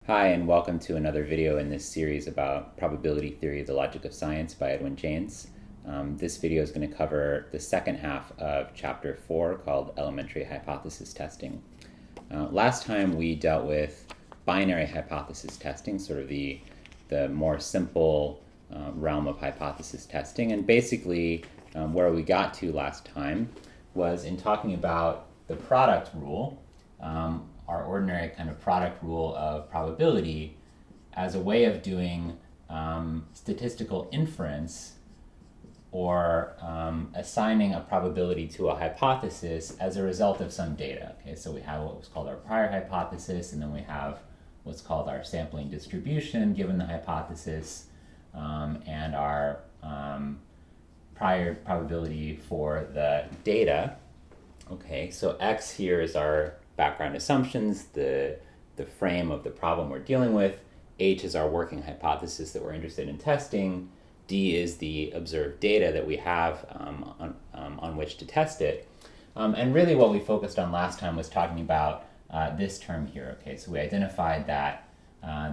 Hi, and welcome to another video in this series about probability theory, the logic of science by Jaynes. This video is going to cover the second half of chapter 4 called elementary hypothesis testing. Last time we dealt with binary hypothesis testing, sort of the more simple realm of hypothesis testing, and basically where we got to last time was in talking about the product rule, our ordinary kind of product rule of probability, as a way of doing statistical inference or assigning a probability to a hypothesis as a result of some data. Okay, so we have what was called our prior hypothesis, and then we have what's called our sampling distribution given the hypothesis, and our prior probability for the data. Okay, so X here is our background assumptions, the frame of the problem we're dealing with. H is our working hypothesis that we're interested in testing. D is the observed data that we have on which to test it. And really what we focused on last time was talking about this term here. Okay, so we identified that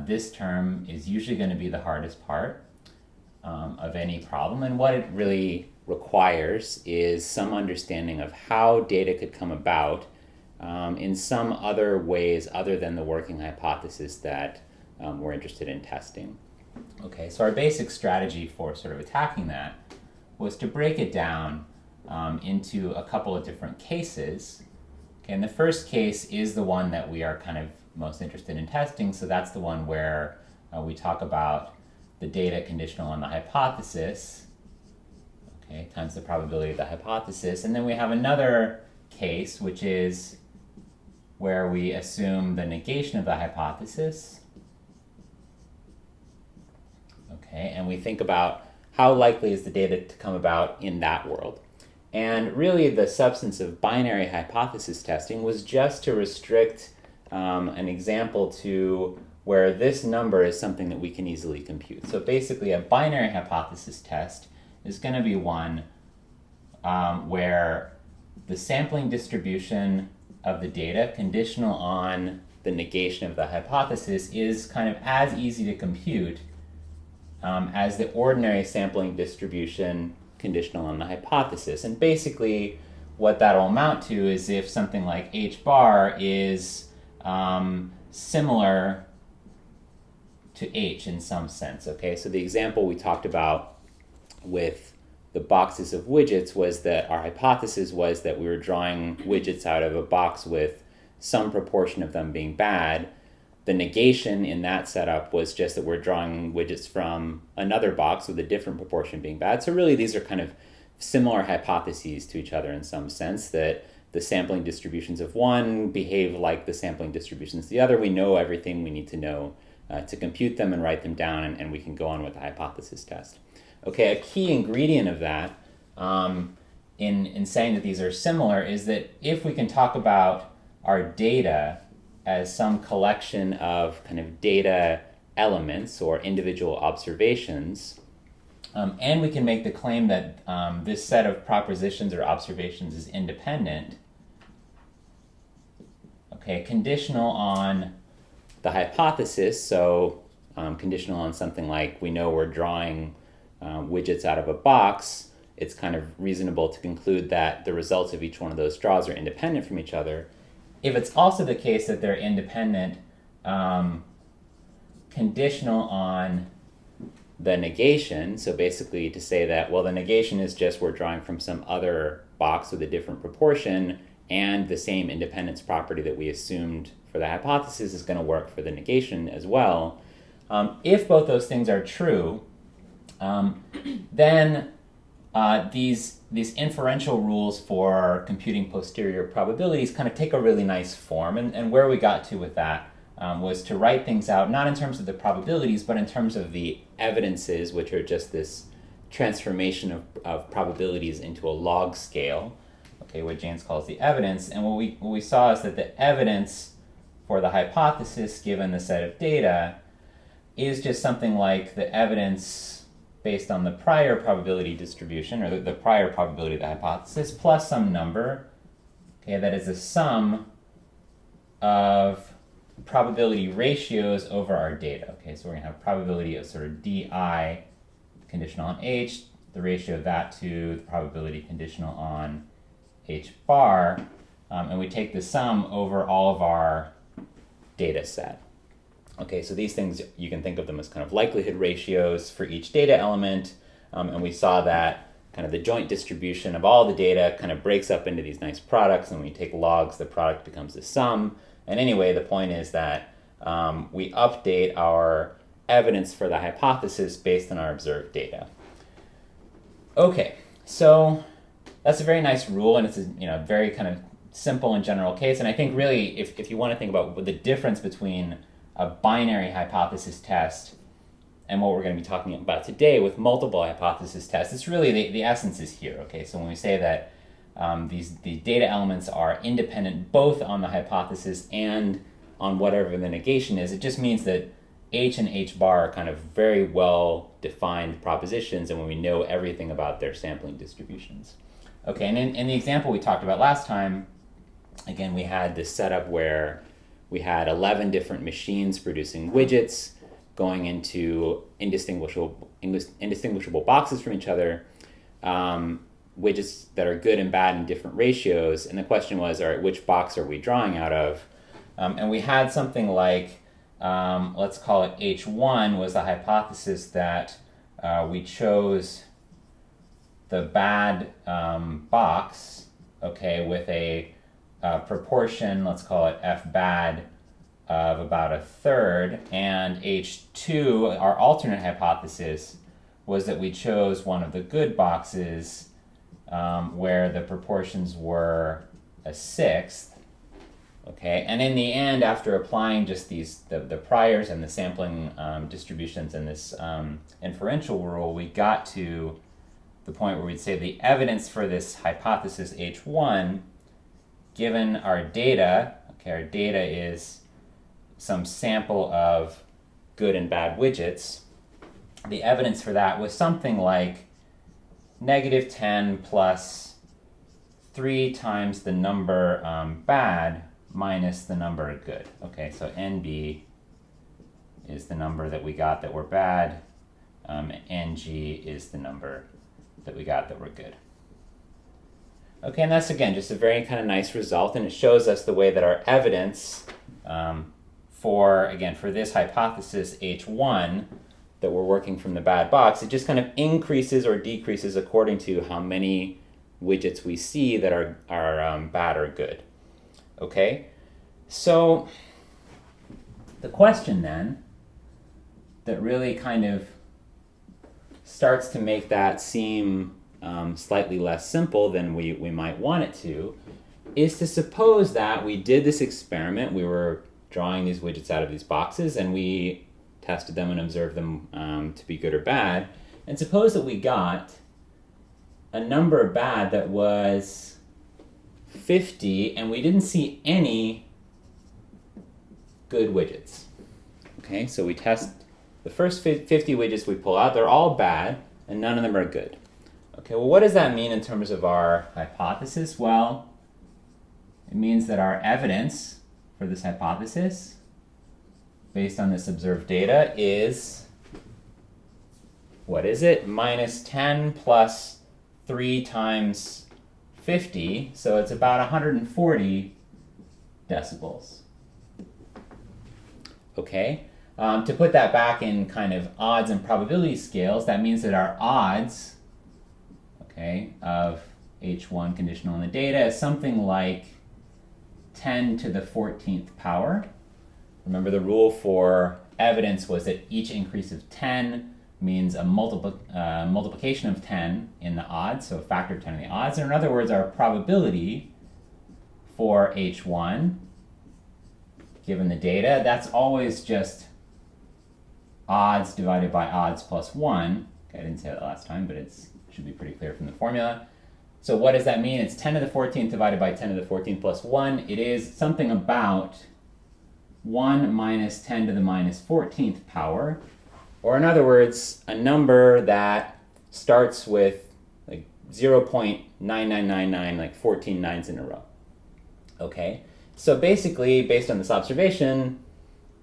this term is usually going to be the hardest part of any problem, and what it really requires is some understanding of how data could come about in some other ways other than the working hypothesis that we're interested in testing. Okay, so our basic strategy for sort of attacking that was to break it down into a couple of different cases. Okay, and the first case is the one that we are kind of most interested in testing, so that's the one where we talk about the data conditional on the hypothesis, okay, times the probability of the hypothesis, and then we have another case which is where we assume the negation of the hypothesis, okay, and we think about how likely is the data to come about in that world. And really the substance of binary hypothesis testing was just to restrict an example to where this number is something that we can easily compute. So basically a binary hypothesis test is going to be one where the sampling distribution of the data conditional on the negation of the hypothesis is kind of as easy to compute as the ordinary sampling distribution conditional on the hypothesis. And basically what that'll amount to is if something like h bar is similar to h in some sense. Okay, so the example we talked about with the boxes of widgets was that our hypothesis was that we were drawing widgets out of a box with some proportion of them being bad. The negation in that setup was just that we're drawing widgets from another box with a different proportion being bad. So really these are kind of similar hypotheses to each other in some sense, that the sampling distributions of one behave like the sampling distributions of the other. We know everything we need to know to compute them and write them down, and we can go on with the hypothesis test. Okay, a key ingredient of that in saying that these are similar is that if we can talk about our data as some collection of kind of data elements or individual observations, and we can make the claim that this set of propositions or observations is independent, okay, conditional on the hypothesis, so conditional on something like we know we're drawing widgets out of a box, it's kind of reasonable to conclude that the results of each one of those draws are independent from each other. If it's also the case that they're independent, conditional on the negation, so basically to say that, well, the negation is just we're drawing from some other box with a different proportion, and the same independence property that we assumed for the hypothesis is going to work for the negation as well. If both those things are true, then these inferential rules for computing posterior probabilities kind of take a really nice form. And where we got to with that was to write things out, not in terms of the probabilities, but in terms of the evidences, which are just this transformation of probabilities into a log scale, okay, what Jaynes calls the evidence. And what we saw is that the evidence for the hypothesis given the set of data is just something like the evidence based on the prior probability distribution, or the prior probability of the hypothesis, plus some number, okay, that is a sum of probability ratios over our data. Okay, so we're going to have probability of sort of di conditional on h, the ratio of that to the probability conditional on h bar, and we take the sum over all of our data set. Okay, so these things, you can think of them as kind of likelihood ratios for each data element, and we saw that kind of the joint distribution of all the data kind of breaks up into these nice products, and when you take logs, the product becomes the sum. And anyway, the point is that we update our evidence for the hypothesis based on our observed data. Okay, so that's a very nice rule, and it's a very kind of simple and general case. And I think really, if you want to think about the difference between a binary hypothesis test and what we're going to be talking about today with multiple hypothesis tests, it's really the essence is here. Okay, so when we say that these data elements are independent both on the hypothesis and on whatever the negation is, it just means that h and h bar are kind of very well defined propositions, and when we know everything about their sampling distributions. Okay, and in the example we talked about last time, again, we had this setup where we had 11 different machines producing widgets going into indistinguishable boxes from each other, widgets that are good and bad in different ratios. And the question was, all right, which box are we drawing out of? And we had something like, let's call it H1 was the hypothesis that we chose the bad box, okay, with a proportion, let's call it F bad, of about a third, and H2, our alternate hypothesis, was that we chose one of the good boxes where the proportions were a sixth. Okay, and in the end, after applying just the priors and the sampling distributions and this inferential rule, we got to the point where we'd say the evidence for this hypothesis H1, given our data, okay, our data is some sample of good and bad widgets, the evidence for that was something like -10 plus 3 times the number bad minus the number good. Okay, so NB is the number that we got that were bad, NG is the number that we got that were good. Okay, and that's, again, just a very kind of nice result, and it shows us the way that our evidence for this hypothesis H1 that we're working from the bad box, it just kind of increases or decreases according to how many widgets we see that are bad or good. Okay, so the question then that really kind of starts to make that seem slightly less simple than we might want it to is to suppose that we did this experiment, we were drawing these widgets out of these boxes, and we tested them and observed them to be good or bad, and suppose that we got a number bad that was 50, and we didn't see any good widgets. Okay, so we test the first 50 widgets we pull out, they're all bad, and none of them are good. Okay, well, what does that mean in terms of our hypothesis? Well, it means that our evidence for this hypothesis, based on this observed data, is, what is it? -10 plus 3 times 50, so it's about 140 decibels. Okay, to put that back in kind of odds and probability scales, that means that our odds, okay, of H1 conditional on the data is something like 10 to the 14th power. Remember, the rule for evidence was that each increase of 10 means a multiplication of 10 in the odds, so a factor of 10 in the odds. And in other words, our probability for H1, given the data, that's always just odds divided by odds plus 1. Okay, I didn't say that last time, but it should be pretty clear from the formula. So what does that mean? It's 10 to the 14th divided by 10 to the 14th plus 1. It is something about 1 minus 10 to the minus 14th power. Or in other words, a number that starts with like 0.9999, like 14 nines in a row. Okay, so basically, based on this observation,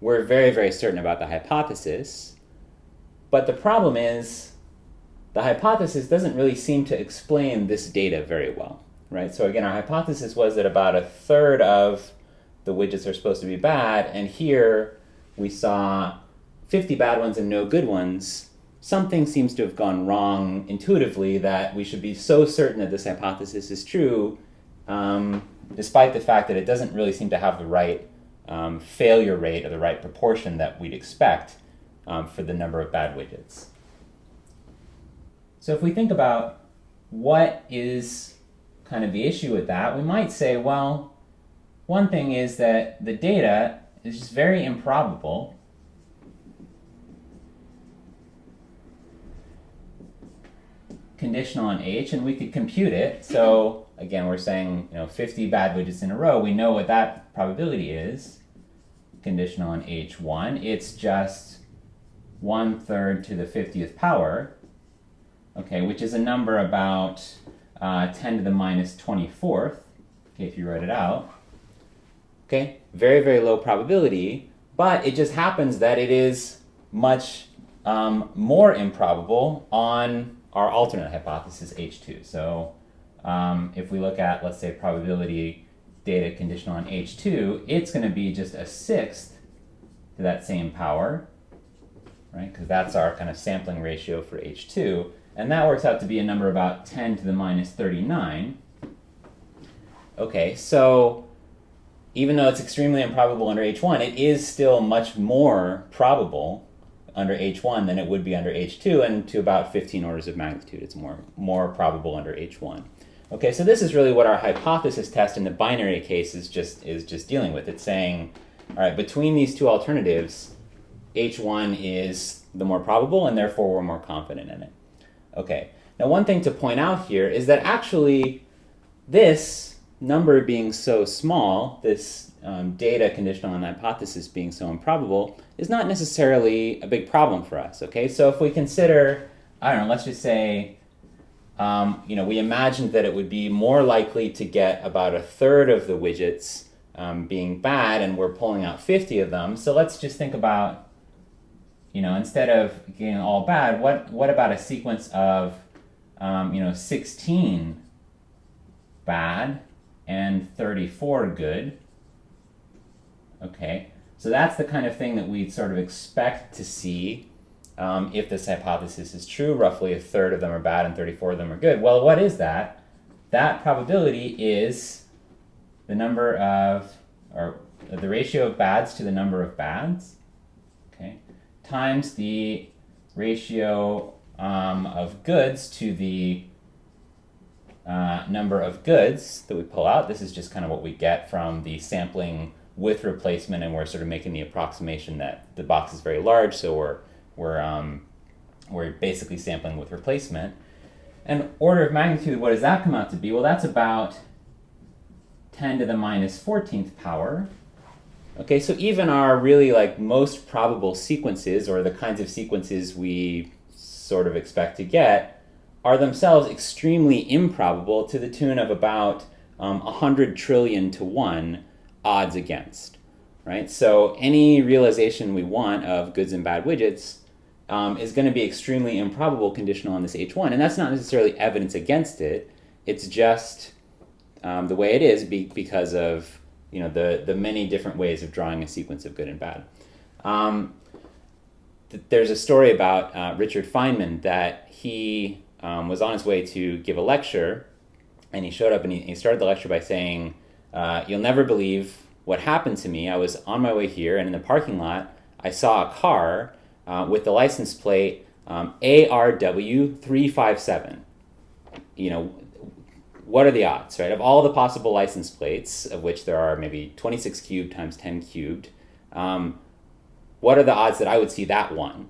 we're very, very certain about the hypothesis. But the problem is the hypothesis doesn't really seem to explain this data very well, right? So again, our hypothesis was that about a third of the widgets are supposed to be bad, and here we saw 50 bad ones and no good ones. Something seems to have gone wrong intuitively that we should be so certain that this hypothesis is true, despite the fact that it doesn't really seem to have the right failure rate or the right proportion that we'd expect for the number of bad widgets. So if we think about what is kind of the issue with that, we might say, well, one thing is that the data is just very improbable. Conditional on h, and we could compute it. So again, we're saying 50 bad widgets in a row. We know what that probability is. Conditional on h1. It's just 1/3 to the 50th power. Okay, which is a number about 10 to the minus 24th. Okay, if you write it out. Okay, very, very low probability, but it just happens that it is much more improbable on our alternate hypothesis h2. So if we look at, let's say, probability data conditional on h2, it's going to be just a 1/6 to that same power, right? Because that's our kind of sampling ratio for h2. And that works out to be a number about 10 to the minus 39. Okay, so even though it's extremely improbable under h1, it is still much more probable under h1 than it would be under h2, and to about 15 orders of magnitude. It's more probable under h1. Okay, so this is really what our hypothesis test in the binary case is just dealing with. It's saying, all right, between these two alternatives, h1 is the more probable, and therefore we're more confident in it. Okay, now one thing to point out here is that actually this number being so small, this data conditional on the hypothesis being so improbable, is not necessarily a big problem for us. Okay, so if we consider, I don't know, let's just say, we imagined that it would be more likely to get about 1/3 of the widgets being bad, and we're pulling out 50 of them. So let's just think about, instead of getting all bad, what about a sequence of, 16 bad and 34 good? Okay, so that's the kind of thing that we'd sort of expect to see if this hypothesis is true. Roughly 1/3 of them are bad and 34 of them are good. Well, what is that? That probability is the number of, or the ratio of bads to the number of bads, okay, times the ratio of goods to the number of goods that we pull out. This is just kind of what we get from the sampling with replacement, and we're sort of making the approximation that the box is very large, so we're basically sampling with replacement. And order of magnitude, what does that come out to be? Well, that's about 10 to the minus 14th power. Okay, so even our really most probable sequences, or the kinds of sequences we sort of expect to get, are themselves extremely improbable to the tune of about 100 trillion to 1 odds against, right? So any realization we want of goods and bad widgets is going to be extremely improbable conditional on this h1, and that's not necessarily evidence against it. It's just the way it is because of the many different ways of drawing a sequence of good and bad. There's a story about Richard Feynman that he was on his way to give a lecture, and he showed up and he started the lecture by saying, "You'll never believe what happened to me. I was on my way here, and in the parking lot, I saw a car with the license plate ARW 357. What are the odds, right? Of all the possible license plates, of which there are maybe 26 cubed times 10 cubed, what are the odds that I would see that one,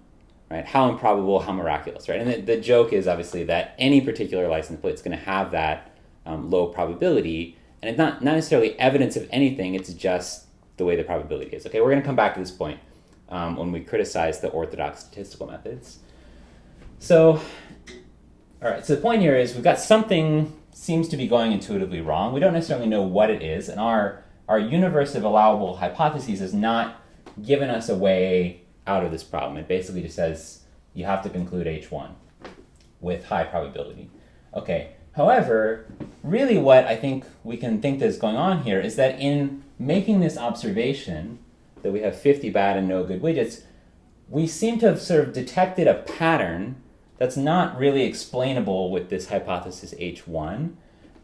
right? How improbable, how miraculous, right? And the joke is obviously that any particular license plate is going to have that low probability, and it's not necessarily evidence of anything, it's just the way the probability is. Okay, we're going to come back to this point when we criticize the orthodox statistical methods. So, all right, so the point here is we've got something seems to be going intuitively wrong. We don't necessarily know what it is, and our universe of allowable hypotheses is not given us a way out of this problem. It basically just says you have to conclude H1 with high probability. Okay, however, really what I think we can think that's going on here is that in making this observation that we have 50 bad and no good widgets, we seem to have sort of detected a pattern that's not really explainable with this hypothesis H1.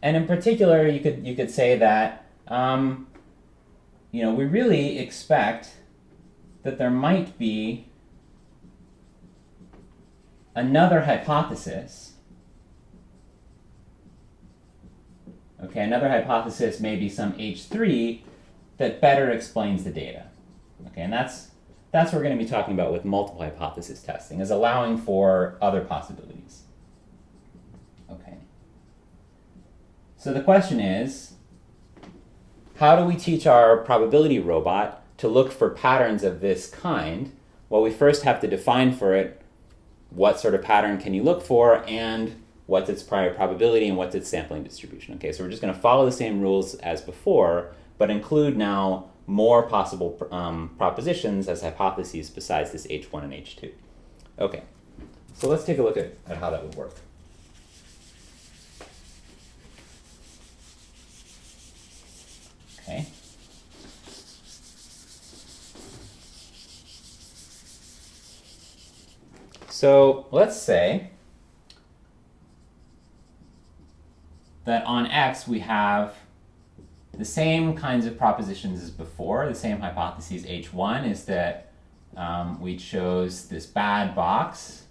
And in particular, you could say that we really expect that there might be another hypothesis. Okay, another hypothesis may be some H3 that better explains the data. Okay, and that's what we're going to be talking about with multiple hypothesis testing, is allowing for other possibilities. Okay. So the question is, how do we teach our probability robot to look for patterns of this kind? Well, we first have to define for it what sort of pattern can you look for, and what's its prior probability, and what's its sampling distribution. Okay, so we're just going to follow the same rules as before, but include now more possible propositions as hypotheses besides this H1 and H2. Okay, so let's take a look at how that would work. Okay. So let's say that on X we have the same kinds of propositions as before. The same hypotheses. H1 is that we chose this bad box,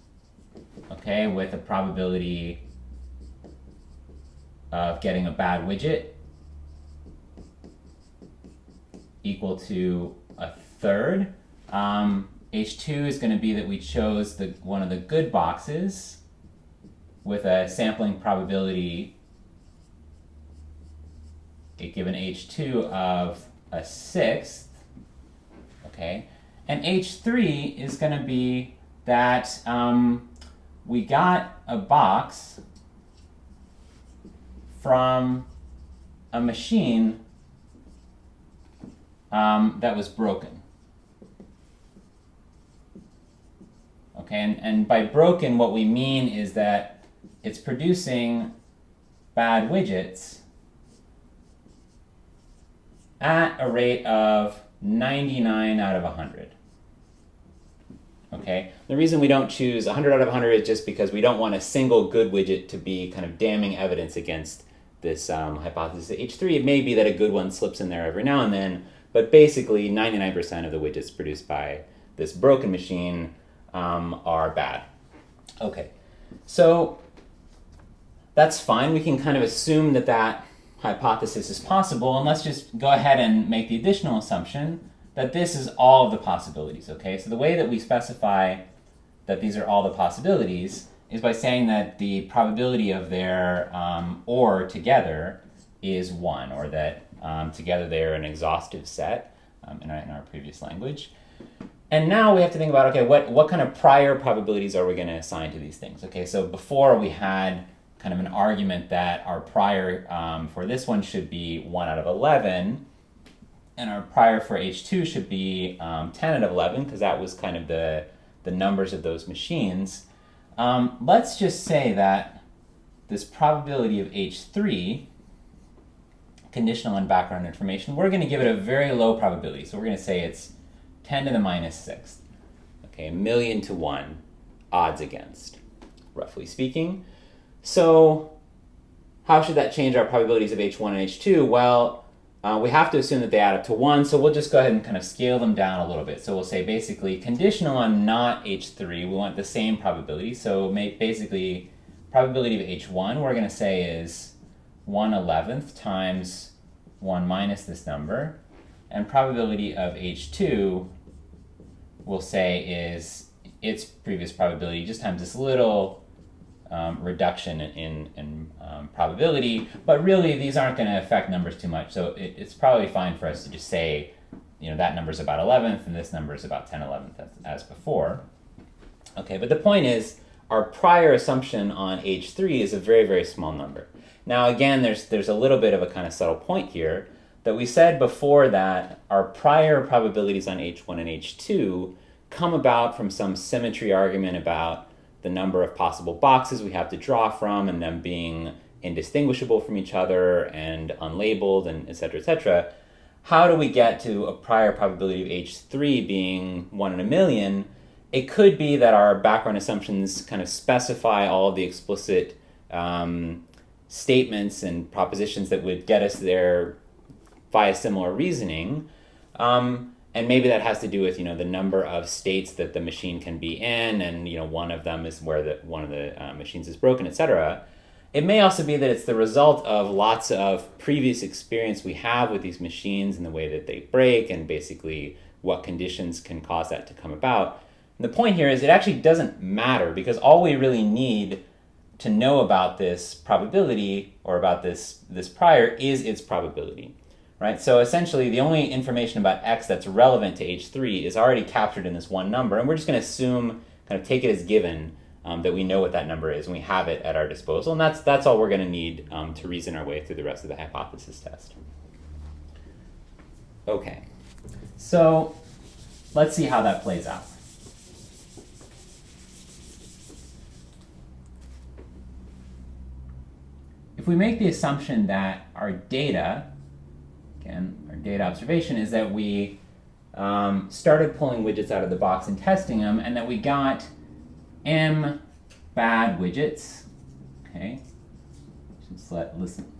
okay, with a probability of getting a bad widget equal to a third. H2 is going to be that we chose one of the good boxes with a sampling probability given H2 of a sixth, okay? And H3 is going to be that we got a box from a machine that was broken. Okay, and by broken, what we mean is that it's producing bad widgets at a rate of 99 out of 100. Okay, the reason we don't choose 100 out of 100 is just because we don't want a single good widget to be kind of damning evidence against this hypothesis H3. It may be that a good one slips in there every now and then, but basically 99% of the widgets produced by this broken machine are bad. Okay, so that's fine. We can kind of assume that hypothesis is possible, and let's just go ahead and make the additional assumption that this is all of the possibilities. Okay, so the way that we specify that these are all the possibilities is by saying that the probability of their or together is 1, or that together they are an exhaustive set in our previous language. And now we have to think about, okay, what kind of prior probabilities are we going to assign to these things? Okay, so before we had kind of an argument that our prior for this one should be 1 out of 11, and our prior for H2 should be 10 out of 11, because that was kind of the numbers of those machines. Let's just say that this probability of H3, conditional on background information, we're going to give it a very low probability. So we're going to say it's 10 to the minus sixth. Okay, 1,000,000 to 1 odds against, roughly speaking. So how should that change our probabilities of H1 and H2? Well, we have to assume that they add up to 1, so we'll just go ahead and kind of scale them down a little bit. So we'll say basically conditional on not H3, we want the same probability. So basically probability of H1 we're going to say is 1/11 times 1 minus this number. And probability of H2 we'll say is its previous probability just times this little reduction in probability, but really these aren't going to affect numbers too much, so it's probably fine for us to just say, that number is about 11th and this number is about 10/11th as before. Okay, but the point is our prior assumption on H3 is a very, very small number. Now again, there's a little bit of a kind of subtle point here. that we said before that our prior probabilities on H1 and H2 come about from some symmetry argument about the number of possible boxes we have to draw from and them being indistinguishable from each other and unlabeled and et cetera, how do we get to a prior probability of H3 being 1 in a million? It could be that our background assumptions kind of specify all of the explicit statements and propositions that would get us there via similar reasoning. And maybe that has to do with, the number of states that the machine can be in, and, one of them is where one of the machines is broken, et cetera. It may also be that it's the result of lots of previous experience we have with these machines and the way that they break and basically what conditions can cause that to come about. And the point here is it actually doesn't matter, because all we really need to know about this probability or about this prior is its probability, right? So essentially the only information about x that's relevant to H3 is already captured in this one number, and we're just going to assume, kind of take it as given, that we know what that number is and we have it at our disposal, and that's all we're going to need to reason our way through the rest of the hypothesis test. Okay, so let's see how that plays out. If we make the assumption that our data, again, our data observation is that we started pulling widgets out of the box and testing them, and that we got m bad widgets, okay? Just listen,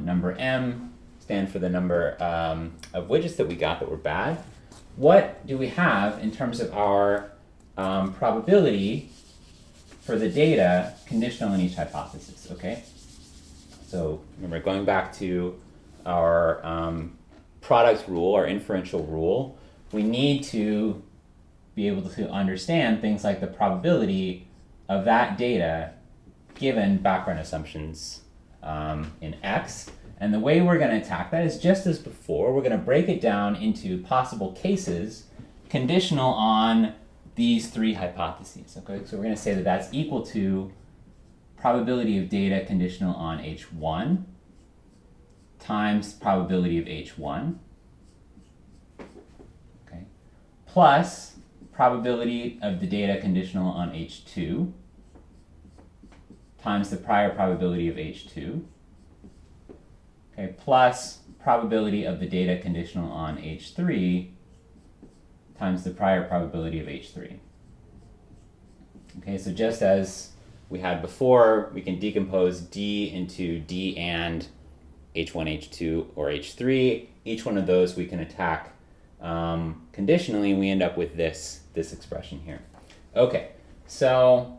number m stand for the number of widgets that we got that were bad. What do we have in terms of our probability for the data conditional on each hypothesis, okay? So remember, going back to our product rule, our inferential rule, we need to be able to understand things like the probability of that data given background assumptions in X. And the way we're going to attack that is just as before. We're going to break it down into possible cases conditional on these three hypotheses. Okay, so we're going to say that that's equal to probability of data conditional on H1 times probability of H1, okay, plus probability of the data conditional on H2 times the prior probability of H2, okay, plus probability of the data conditional on H3 times the prior probability of H3. Okay, so just as we had before, we can decompose D into D and H1, H2, or H3. Each one of those we can attack conditionally, and we end up with this expression here. Okay, so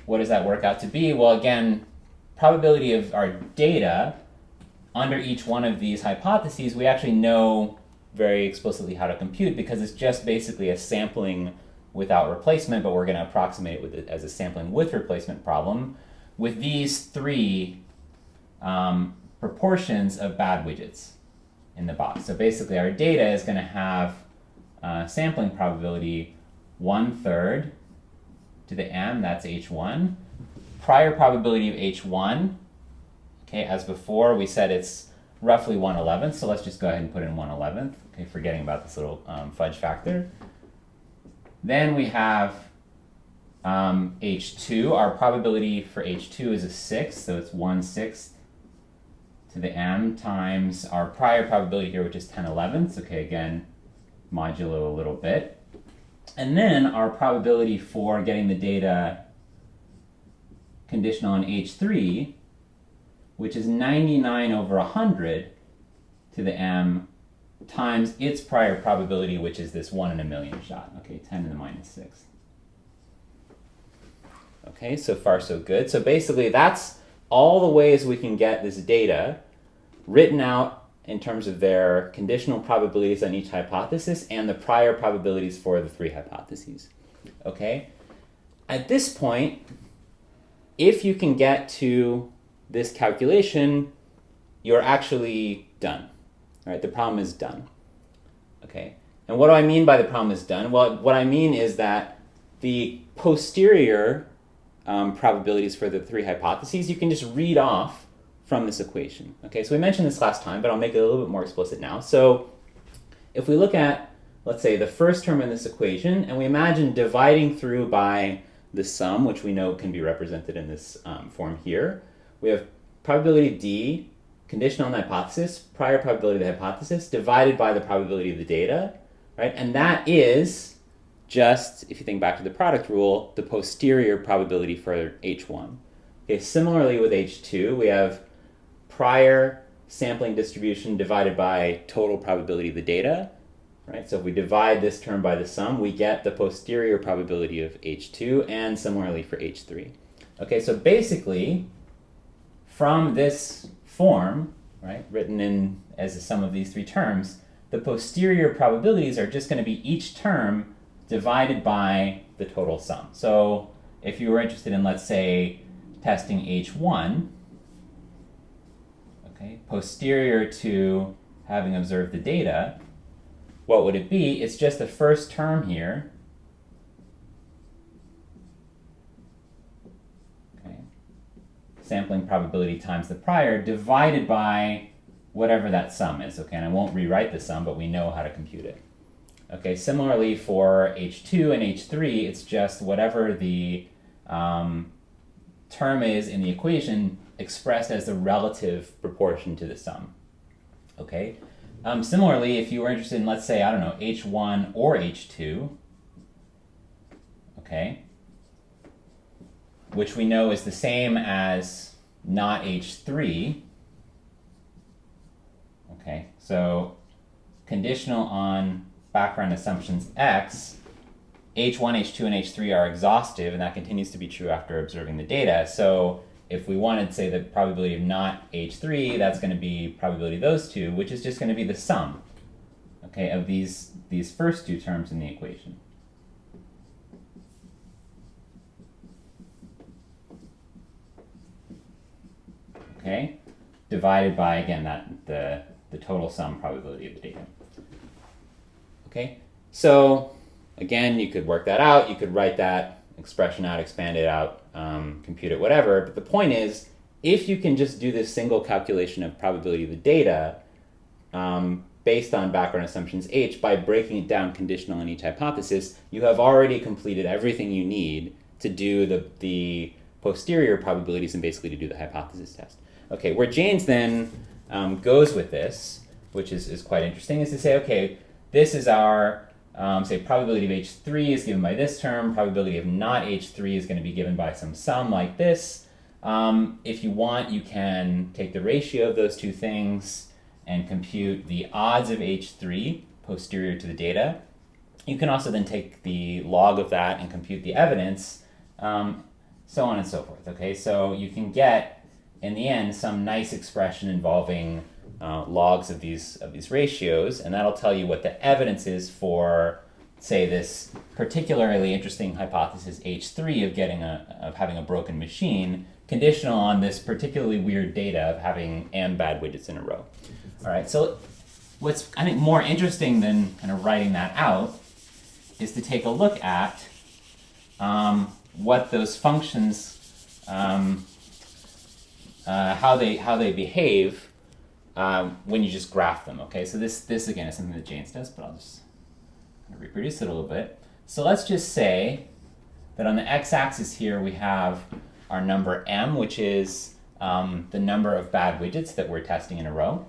what does that work out to be? Well, again, probability of our data under each one of these hypotheses, we actually know very explicitly how to compute, because it's just basically a sampling without replacement, but we're going to approximate it with it as a sampling with replacement problem with these three proportions of bad widgets in the box. So basically our data is going to have sampling probability 1/3 to the m, that's H1. Prior probability of H1, okay, as before, we said it's roughly 1/11, so let's just go ahead and put in 1/11, okay, forgetting about this little fudge factor. Then we have H2. Our probability for H2 is a 6, so it's 1/6 to the m times our prior probability here, which is 10/11. Okay, again, modulo a little bit. And then our probability for getting the data conditional on H3, which is 99/100 to the m times its prior probability, which is this 1 in a million shot. Okay, 10 to the -6. Okay, so far so good. So basically that's all the ways we can get this data written out in terms of their conditional probabilities on each hypothesis and the prior probabilities for the three hypotheses. Okay? At this point, if you can get to this calculation, you're actually done. All right, the problem is done. Okay? And what do I mean by the problem is done? Well, what I mean is that the posterior probabilities for the three hypotheses, you can just read off from this equation. Okay, so we mentioned this last time, but I'll make it a little bit more explicit now. So if we look at, let's say, the first term in this equation, and we imagine dividing through by the sum, which we know can be represented in this form here, we have probability D, conditional on the hypothesis, prior probability of the hypothesis, divided by the probability of the data, right? And that is just, if you think back to the product rule, the posterior probability for H1. Okay, similarly with H2, we have prior sampling distribution divided by total probability of the data, right? So if we divide this term by the sum, we get the posterior probability of H2, and similarly for H3. Okay, so basically, from this form, right, written in as the sum of these three terms, the posterior probabilities are just going to be each term divided by the total sum. So if you were interested in, let's say, testing H1, okay, posterior to having observed the data, what would it be? It's just the first term here, okay, sampling probability times the prior, divided by whatever that sum is, okay? And I won't rewrite the sum, but we know how to compute it. Okay, similarly for H2 and H3, it's just whatever the term is in the equation expressed as the relative proportion to the sum. Okay. Similarly, if you were interested in, let's say, I don't know, H1 or H2, okay, which we know is the same as not H3, okay, so conditional on background assumptions X, H1, H2, and H3 are exhaustive, and that continues to be true after observing the data. So if we wanted to say the probability of not H3, that's going to be probability of those two, which is just going to be the sum, okay, of these first two terms in the equation. Okay, divided by, again, the total sum probability of the data. Okay, so again, you could work that out, you could write that expression out, expand it out, compute it, whatever. But the point is, if you can just do this single calculation of probability of the data based on background assumptions H by breaking it down conditional on each hypothesis, you have already completed everything you need to do the posterior probabilities and basically to do the hypothesis test. Okay, where Jaynes then goes with this, which is quite interesting, is to say, okay, this is our, say, probability of H3 is given by this term, probability of not H3 is going to be given by some sum like this. If you want, you can take the ratio of those two things and compute the odds of H3 posterior to the data. You can also then take the log of that and compute the evidence, so on and so forth. Okay, so you can get, in the end, some nice expression involving logs of these ratios, and that'll tell you what the evidence is for, say, this particularly interesting hypothesis H3 of having a broken machine, conditional on this particularly weird data of having m bad widgets in a row. All right, so what's, I think, more interesting than kind of writing that out is to take a look at what those functions, how they behave when you just graph them. Okay, so this again is something that Jaynes does, but I'll just kind of reproduce it a little bit. So let's just say that on the x-axis here we have our number m, which is the number of bad widgets that we're testing in a row.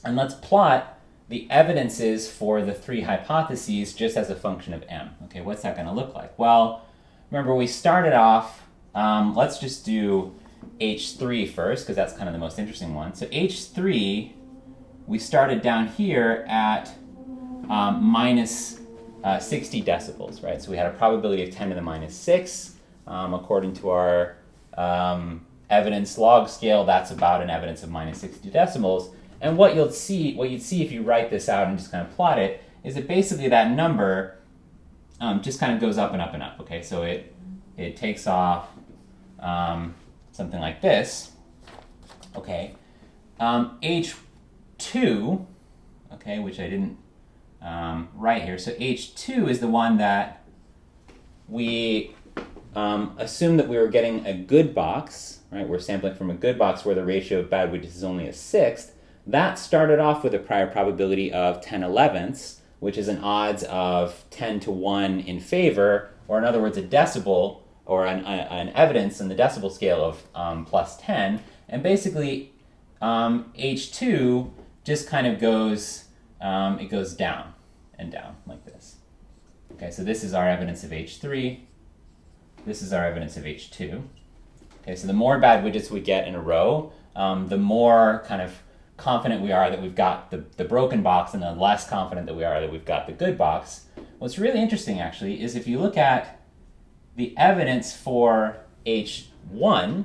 And let's plot the evidences for the three hypotheses just as a function of m. Okay, what's that going to look like? Well, remember we started off, let's just do H3 first, because that's kind of the most interesting one. So H3, we started down here at minus 60 decibels, right? So we had a probability of 10 to the minus 6. According to our evidence log scale, that's about an evidence of minus 60 decibels. And what you'd see if you write this out and just kind of plot it, is that basically that number just kind of goes up and up and up. Okay, so it takes off something like this. Okay, H2, okay, which I didn't write here. So H2 is the one that we assume that we were getting a good box, right? We're sampling from a good box where the ratio of bad widgets is only a sixth. That started off with a prior probability of 10/11ths, which is an odds of 10 to 1 in favor, or in other words, a decibel, or an evidence in the decibel scale of plus 10. And basically, H2 just kind of goes, it goes down and down like this. Okay, so this is our evidence of H3. This is our evidence of H2. Okay, so the more bad widgets we get in a row, the more kind of confident we are that we've got the broken box, and the less confident that we are that we've got the good box. What's really interesting, actually, is if you look at the evidence for H1,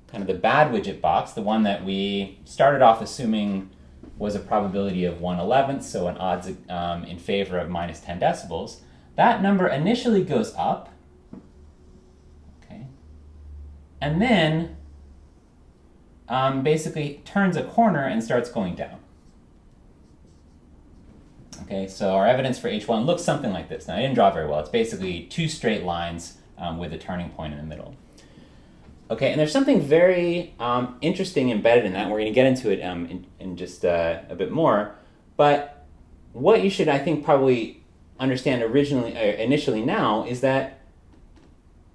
kind of the bad widget box, the one that we started off assuming was a probability of 1/11, so an odds in favor of minus 10 decibels, that number initially goes up, okay, and then basically turns a corner and starts going down. Okay, so our evidence for H1 looks something like this. Now, I didn't draw very well. It's basically two straight lines with a turning point in the middle. Okay, and there's something very interesting embedded in that. We're going to get into it in just a bit more. But what you should, I think, probably understand initially now is that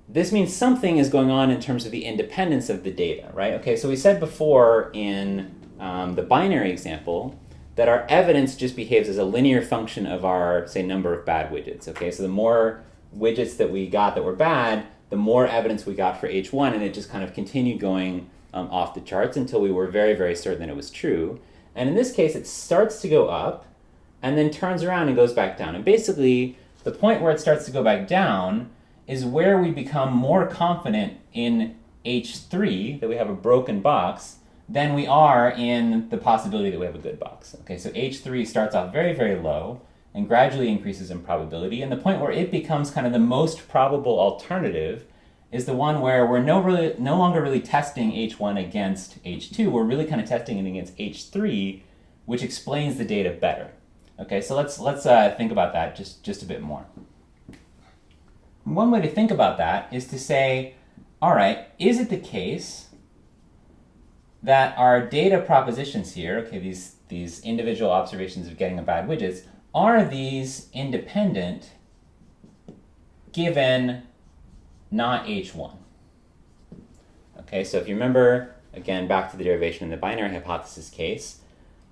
this means something is going on in terms of the independence of the data, right? Okay, so we said before in the binary example that our evidence just behaves as a linear function of our, say, number of bad widgets. Okay, so the more widgets that we got that were bad, the more evidence we got for H1, and it just kind of continued going off the charts until we were very, very certain that it was true. And in this case, it starts to go up and then turns around and goes back down. And basically, the point where it starts to go back down is where we become more confident in H3, that we have a broken box, than we are in the possibility that we have a good box. Okay, so H3 starts off very, very low and gradually increases in probability. And the point where it becomes kind of the most probable alternative is the one where we're no longer really testing H1 against H2. We're really kind of testing it against H3, which explains the data better. Okay, so let's think about that just a bit more. One way to think about that is to say, all right, is it the case that our data propositions here, okay, these individual observations of getting a bad widgets, are these independent given not H1? Okay, so if you remember, again, back to the derivation in the binary hypothesis case,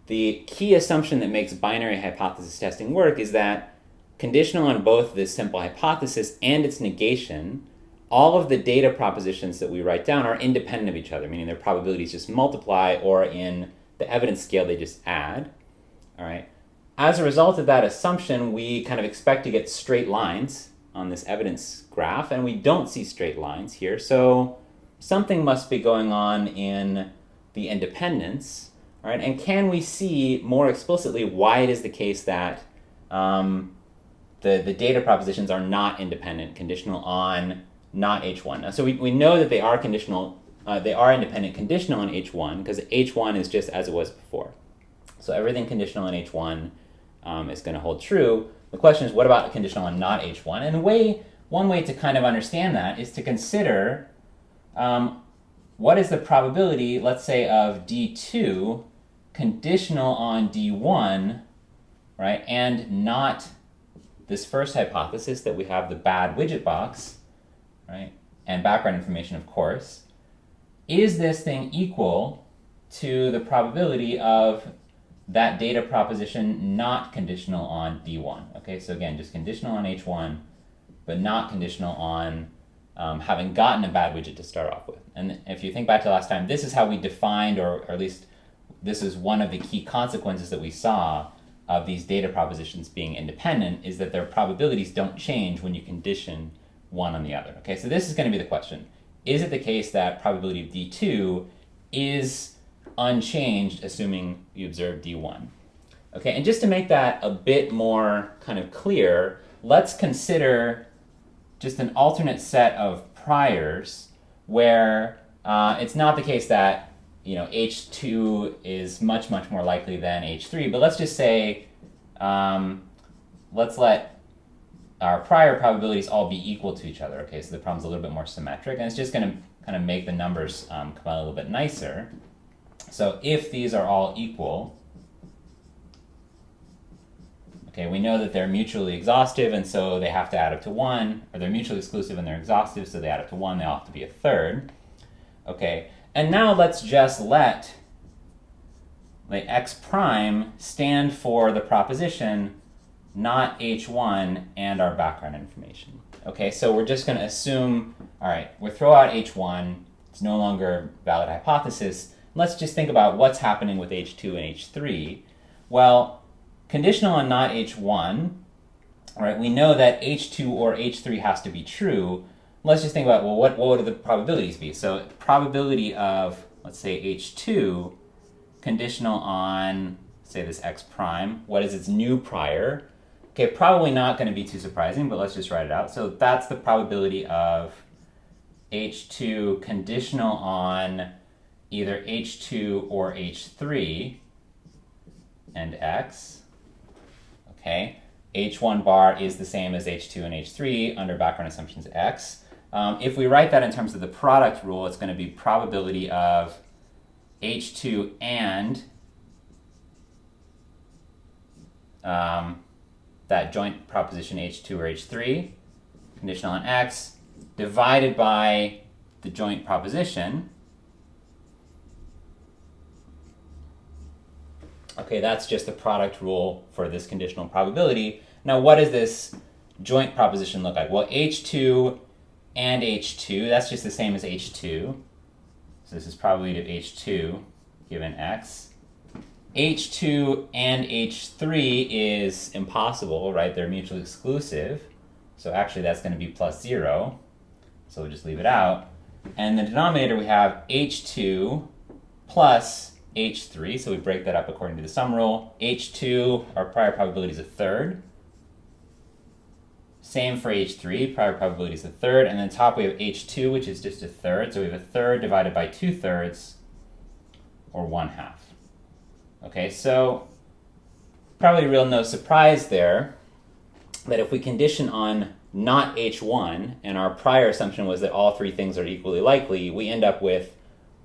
the key assumption that makes binary hypothesis testing work is that conditional on both this simple hypothesis and its negation, all of the data propositions that we write down are independent of each other, meaning their probabilities just multiply, or in the evidence scale, they just add. All right. As a result of that assumption, we kind of expect to get straight lines on this evidence graph, and we don't see straight lines here. So something must be going on in the independence. All right. And can we see more explicitly why it is the case that the data propositions are not independent, conditional on not H1. Now, so we know that they are conditional, they are independent conditional on H1, because H1 is just as it was before. So everything conditional on H1 is going to hold true. The question is, what about conditional on not H1? And one way to kind of understand that is to consider what is the probability, let's say, of D2 conditional on D1, right, and not this first hypothesis that we have the bad widget box, right, and background information, of course. Is this thing equal to the probability of that data proposition not conditional on D1? Okay, so again, just conditional on H1, but not conditional on having gotten a bad widget to start off with. And if you think back to last time, this is how we defined, or at least this is one of the key consequences that we saw of these data propositions being independent, is that their probabilities don't change when you condition one on the other. Okay, so this is going to be the question. Is it the case that probability of D2 is unchanged, assuming you observe D1? Okay, and just to make that a bit more kind of clear, let's consider just an alternate set of priors where it's not the case that H2 is much, much more likely than H3, but let's just say, let's let our prior probabilities all be equal to each other. Okay, so the problem's a little bit more symmetric, and it's just going to kind of make the numbers come out a little bit nicer. So if these are all equal, okay, we know that they're mutually exhaustive, and so they have to add up to 1, or they're mutually exclusive and they're exhaustive, so they add up to 1, they all have to be a third. Okay, and now let's just let the x prime stand for the proposition not h1 and our background information. Okay, so we're just going to assume, all right, we'll throw out h1, it's no longer a valid hypothesis. Let's just think about what's happening with h2 and h3. Well, conditional on not h1, all right, we know that h2 or h3 has to be true. Let's just think about, well, what would the probabilities be? So probability of, let's say, h2 conditional on, say, this x prime. What is its new prior? Okay, probably not going to be too surprising, but let's just write it out. So that's the probability of h2 conditional on either h2 or h3 and x. Okay, h1 bar is the same as h2 and h3 under background assumptions x. If we write that in terms of the product rule, it's going to be probability of h2 and that joint proposition h2 or h3, conditional on x, divided by the joint proposition. Okay, that's just the product rule for this conditional probability. Now, what does this joint proposition look like? Well, h2 and h2, that's just the same as h2. So this is probability of h2 given x. h2 and h3 is impossible, right? They're mutually exclusive. So actually that's going to be plus 0. So we'll just leave it out. And in the denominator we have h2 plus h3. So we break that up according to the sum rule. h2, our prior probability is a third. Same for h3, prior probability is a third. And then top we have h2, which is just a third. So we have a third divided by 2/3, or 1/2. Okay, so probably real no surprise there that if we condition on not h1, and our prior assumption was that all three things are equally likely, we end up with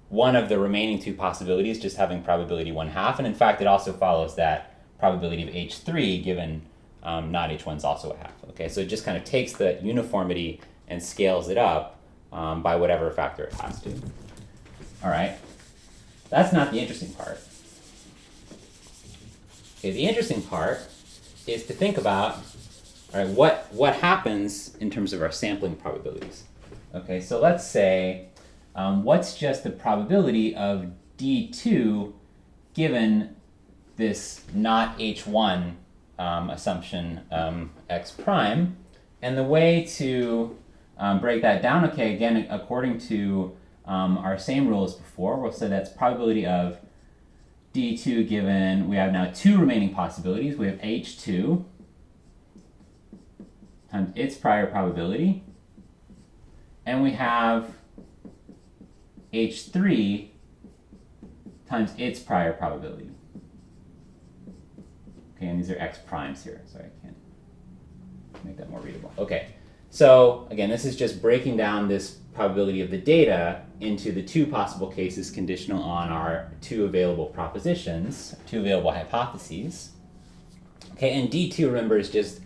one of the remaining two possibilities just having probability 1/2. And in fact, it also follows that probability of h3 given not h1 is also a half. Okay, so it just kind of takes the uniformity and scales it up by whatever factor it has to. All right, that's not the interesting part. Okay, the interesting part is to think about, all right, what happens in terms of our sampling probabilities. Okay, so let's say, what's just the probability of D2 given this not H1 assumption x prime? And the way to break that down, okay, again, according to our same rule as before, we'll say that's probability of D2 given, we have now two remaining possibilities. We have H2 times its prior probability, and we have H3 times its prior probability. Okay, and these are x primes here. Sorry, I can't make that more readable. Okay, so again, this is just breaking down this probability of the data into the two possible cases conditional on our two available propositions, two available hypotheses. Okay, and D2, remember, is just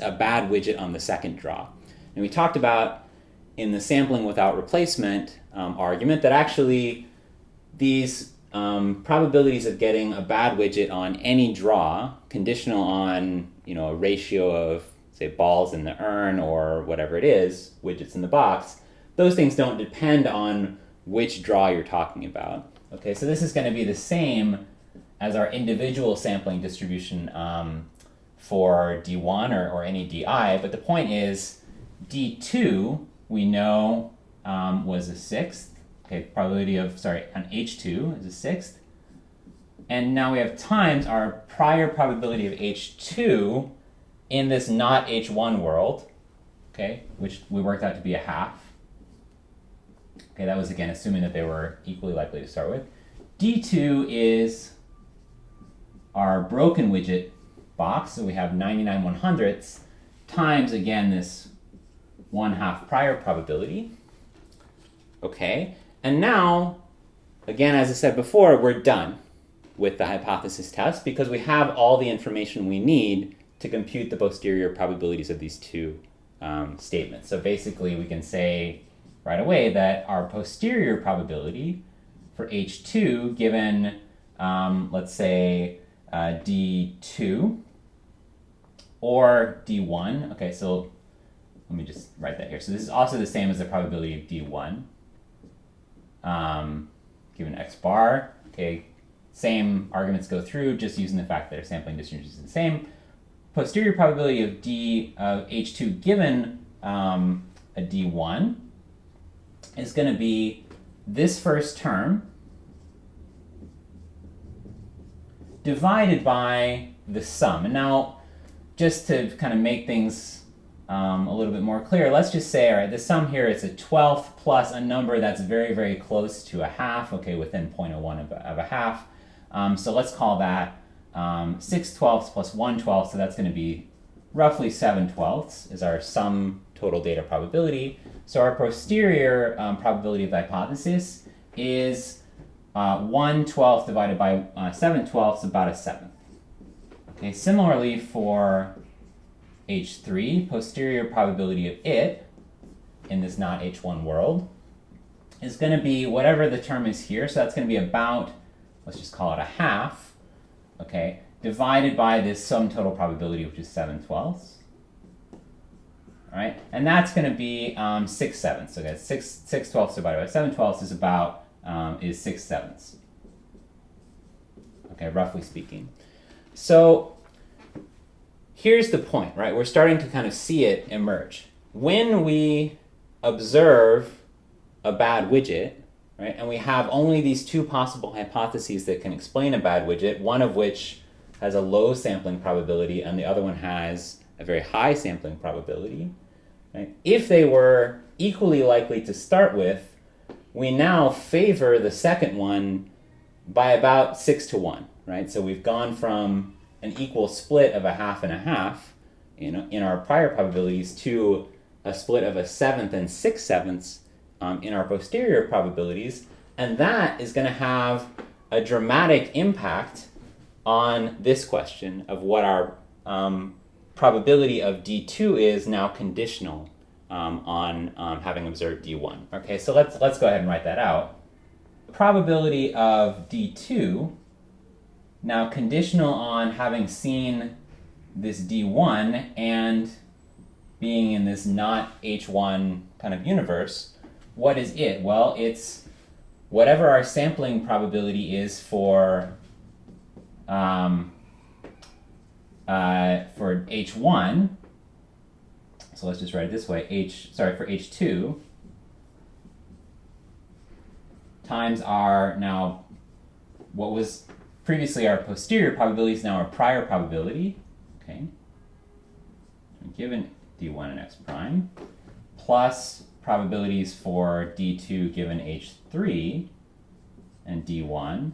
a bad widget on the second draw. And we talked about in the sampling without replacement argument that actually these probabilities of getting a bad widget on any draw, conditional on a ratio of, say, balls in the urn or whatever it is, widgets in the box, those things don't depend on which draw you're talking about. Okay, so this is going to be the same as our individual sampling distribution for D1 or any DI, but the point is D2 we know was a sixth. Okay, probability of, on H2 is a sixth. And now we have times our prior probability of H2 in this not H1 world, okay, which we worked out to be a half. Okay, that was, again, assuming that they were equally likely to start with. D2 is our broken widget box, so we have 99/100ths times, again, this 1/2 prior probability. Okay, and now, again, as I said before, we're done with the hypothesis test because we have all the information we need to compute the posterior probabilities of these two statements. So basically, we can say right away that our posterior probability for H2 given, let's say, D2 or D1. Okay, so let me just write that here. So this is also the same as the probability of D1 given x bar. Okay, same arguments go through, just using the fact that our sampling distribution is the same. Posterior probability of H2 given a D1 is going to be this first term divided by the sum. And now, just to kind of make things a little bit more clear, let's just say, all right, the sum here is a 12th plus a number that's very, very close to a half, okay, within 0.01 of a half. So let's call that 6/12 plus 1/12, so that's going to be roughly 7/12 is our sum total data probability. So our posterior probability of the hypothesis is 1/12 divided by 7/12 is about a seventh. Okay, similarly for H3, posterior probability of it in this not H1 world is going to be whatever the term is here. So that's going to be about, let's just call it a half, okay, divided by this sum total probability, which is 7/12. All right, and that's going to be 6/7. So that's 6/12 divided by 7/12 is about is 6/7. Okay, roughly speaking. So here's the point, right? We're starting to kind of see it emerge. When we observe a bad widget, right, and we have only these two possible hypotheses that can explain a bad widget, one of which has a low sampling probability and the other one has a very high sampling probability, right? If they were equally likely to start with, we now favor the second one by about 6-1, right? So we've gone from an equal split of a half and a half in our prior probabilities to a split of a seventh and 6/7 in our posterior probabilities, and that is going to have a dramatic impact on this question of what our probability of D2 is now conditional on having observed D1. Okay, so let's go ahead and write that out. Probability of D2 now conditional on having seen this D1 and being in this not H1 kind of universe. What is it? Well, it's whatever our sampling probability is for H1. So let's just write it this way: for H2 times our now what was previously our posterior probability is now our prior probability. Okay, given D1 and x prime plus probabilities for D2 given H3 and D1,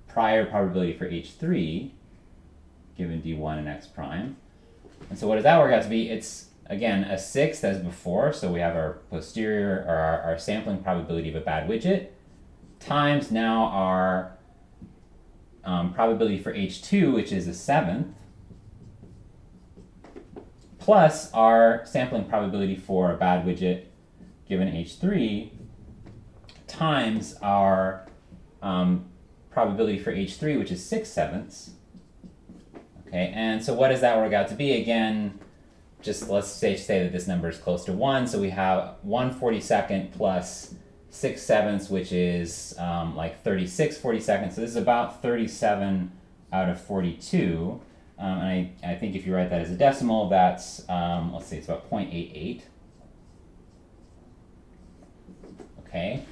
prior probability for H3 given D1 and x prime. And so what does that work out to be? It's, again, a sixth as before, so we have our posterior, or our sampling probability of a bad widget, times now our probability for H2, which is a seventh, plus our sampling probability for a bad widget given H3 times our probability for H3, which is 6/7. Okay, and so what does that work out to be? Again, just let's say that this number is close to 1, so we have 1/42 plus 6/7, which is like 36/42. So this is about 37 out of 42. And I think if you write that as a decimal, that's, let's see, it's about 0.88. Okay,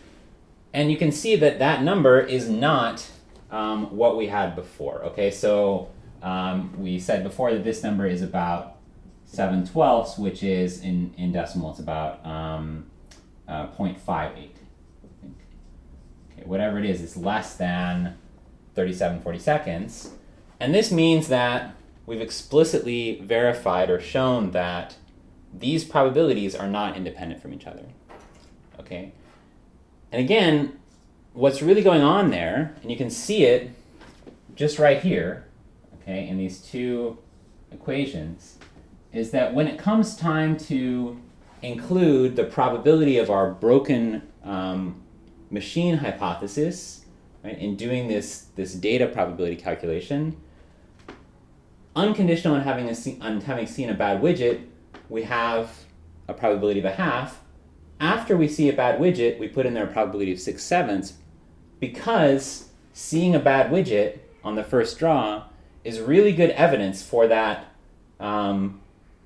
and you can see that that number is not what we had before. Okay, so we said before that this number is about 7/12, which is, in decimal, it's about 0.58. Okay, whatever it is, it's less than 37/42. And this means that we've explicitly verified or shown that these probabilities are not independent from each other. Okay? And again, what's really going on there, and you can see it just right here, okay, in these two equations, is that when it comes time to include the probability of our broken machine hypothesis, right, in doing this data probability calculation, unconditional on having seen a bad widget, we have a probability of a half. After we see a bad widget, we put in there a probability of 6/7, because seeing a bad widget on the first draw is really good evidence for that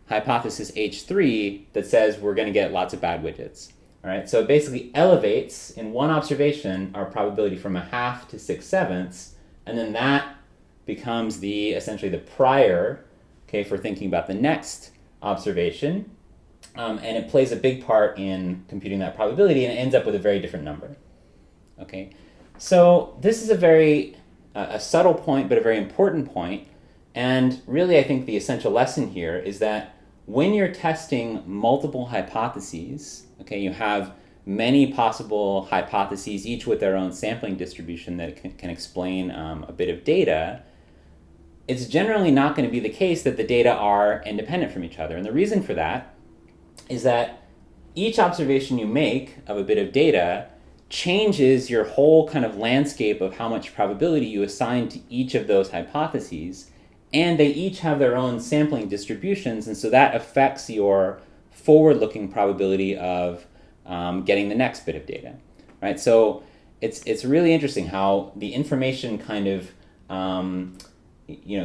hypothesis H3 that says we're going to get lots of bad widgets. All right, so it basically elevates in one observation our probability from a half to 6/7, and then that becomes essentially the prior, okay, for thinking about the next observation, and it plays a big part in computing that probability, and it ends up with a very different number. Okay, so this is a very subtle point, but a very important point, and really I think the essential lesson here is that when you're testing multiple hypotheses, okay, you have many possible hypotheses, each with their own sampling distribution that can explain a bit of data. It's generally not going to be the case that the data are independent from each other. And the reason for that is that each observation you make of a bit of data changes your whole kind of landscape of how much probability you assign to each of those hypotheses. And they each have their own sampling distributions, and so that affects your forward-looking probability of getting the next bit of data, right? So it's really interesting how the information kind of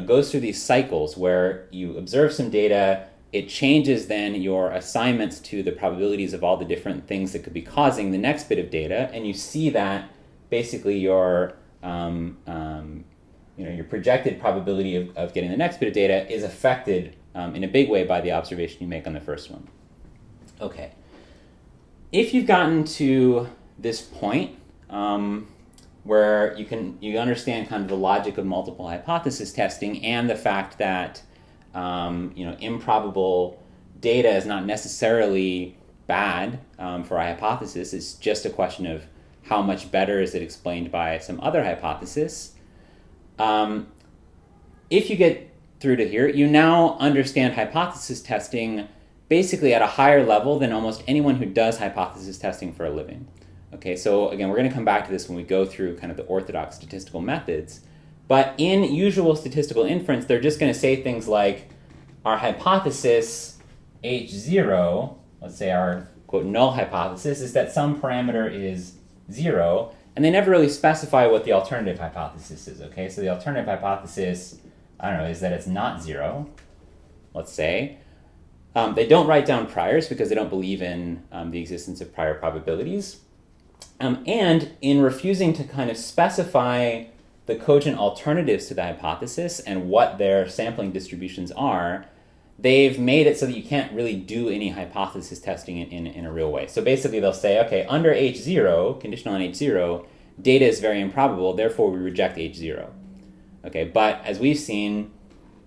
goes through these cycles where you observe some data, it changes then your assignments to the probabilities of all the different things that could be causing the next bit of data, and you see that basically your projected probability of getting the next bit of data is affected in a big way by the observation you make on the first one. Okay. If you've gotten to this point where you understand kind of the logic of multiple hypothesis testing and the fact that improbable data is not necessarily bad for a hypothesis, it's just a question of how much better is it explained by some other hypothesis. If you get through to here, you now understand hypothesis testing basically at a higher level than almost anyone who does hypothesis testing for a living. Okay, so again, we're going to come back to this when we go through kind of the orthodox statistical methods. But in usual statistical inference, they're just going to say things like, our hypothesis H0, let's say our quote null hypothesis, is that some parameter is 0. And they never really specify what the alternative hypothesis is, okay? So the alternative hypothesis, I don't know, is that it's not 0, let's say. They don't write down priors because they don't believe in the existence of prior probabilities. And in refusing to kind of specify the cogent alternatives to the hypothesis and what their sampling distributions are, they've made it so that you can't really do any hypothesis testing in a real way. So basically they'll say, okay, under H0, conditional on H0, data is very improbable, therefore we reject H0. Okay, but as we've seen,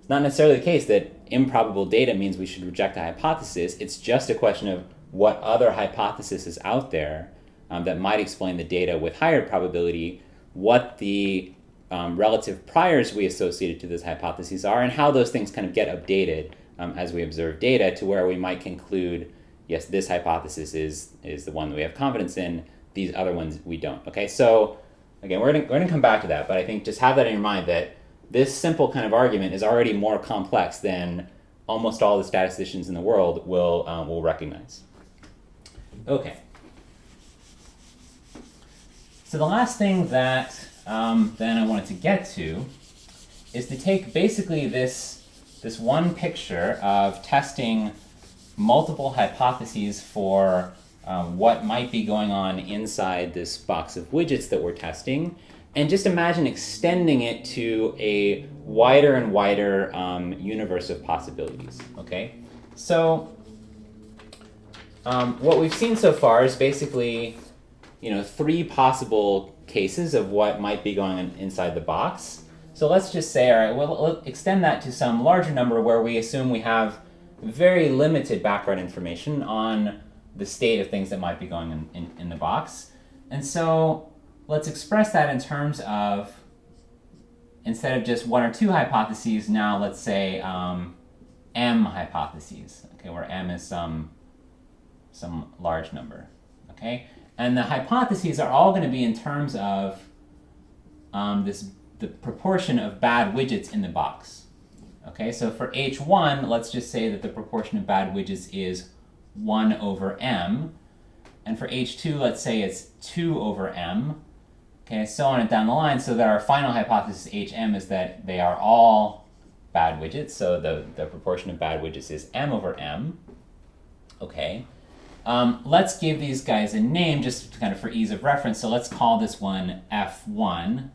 it's not necessarily the case that improbable data means we should reject a hypothesis. It's just a question of what other hypothesis is out there that might explain the data with higher probability, what the relative priors we associated to those hypotheses are, and how those things kind of get updated as we observe data to where we might conclude, yes, this hypothesis is the one that we have confidence in, these other ones we don't. Okay, so again, we're going to come back to that, but I think just have that in your mind that this simple kind of argument is already more complex than almost all the statisticians in the world will recognize. Okay. So the last thing that then I wanted to get to is to take basically this one picture of testing multiple hypotheses for what might be going on inside this box of widgets that we're testing, and just imagine extending it to a wider and wider universe of possibilities. Okay, so what we've seen so far is basically, three possible cases of what might be going on inside the box. So let's just say, all right, well, let's extend that to some larger number where we assume we have very limited background information on the state of things that might be going in the box. And so let's express that in terms of, instead of just one or two hypotheses, now let's say m hypotheses, okay, where m is some large number, okay? And the hypotheses are all going to be in terms of the proportion of bad widgets in the box. Okay, so for H1, let's just say that the proportion of bad widgets is 1 over m. And for H2, let's say it's 2 over m. Okay, so on and down the line, so that our final hypothesis Hm is that they are all bad widgets. So the proportion of bad widgets is m over m. Okay. Let's give these guys a name just kind of for ease of reference. So let's call this one F1,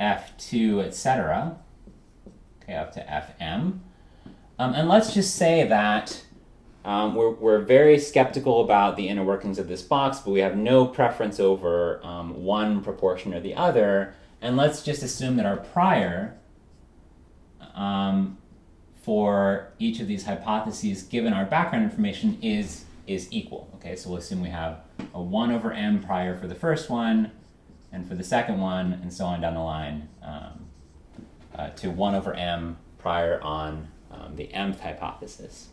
F2, etc. Okay, up to Fm. And let's just say that we're very skeptical about the inner workings of this box, but we have no preference over one proportion or the other. And let's just assume that our prior for each of these hypotheses, given our background information, is equal. Okay, so we'll assume we have a 1 over m prior for the first one, and for the second one, and so on down the line, to 1 over m prior on the mth hypothesis.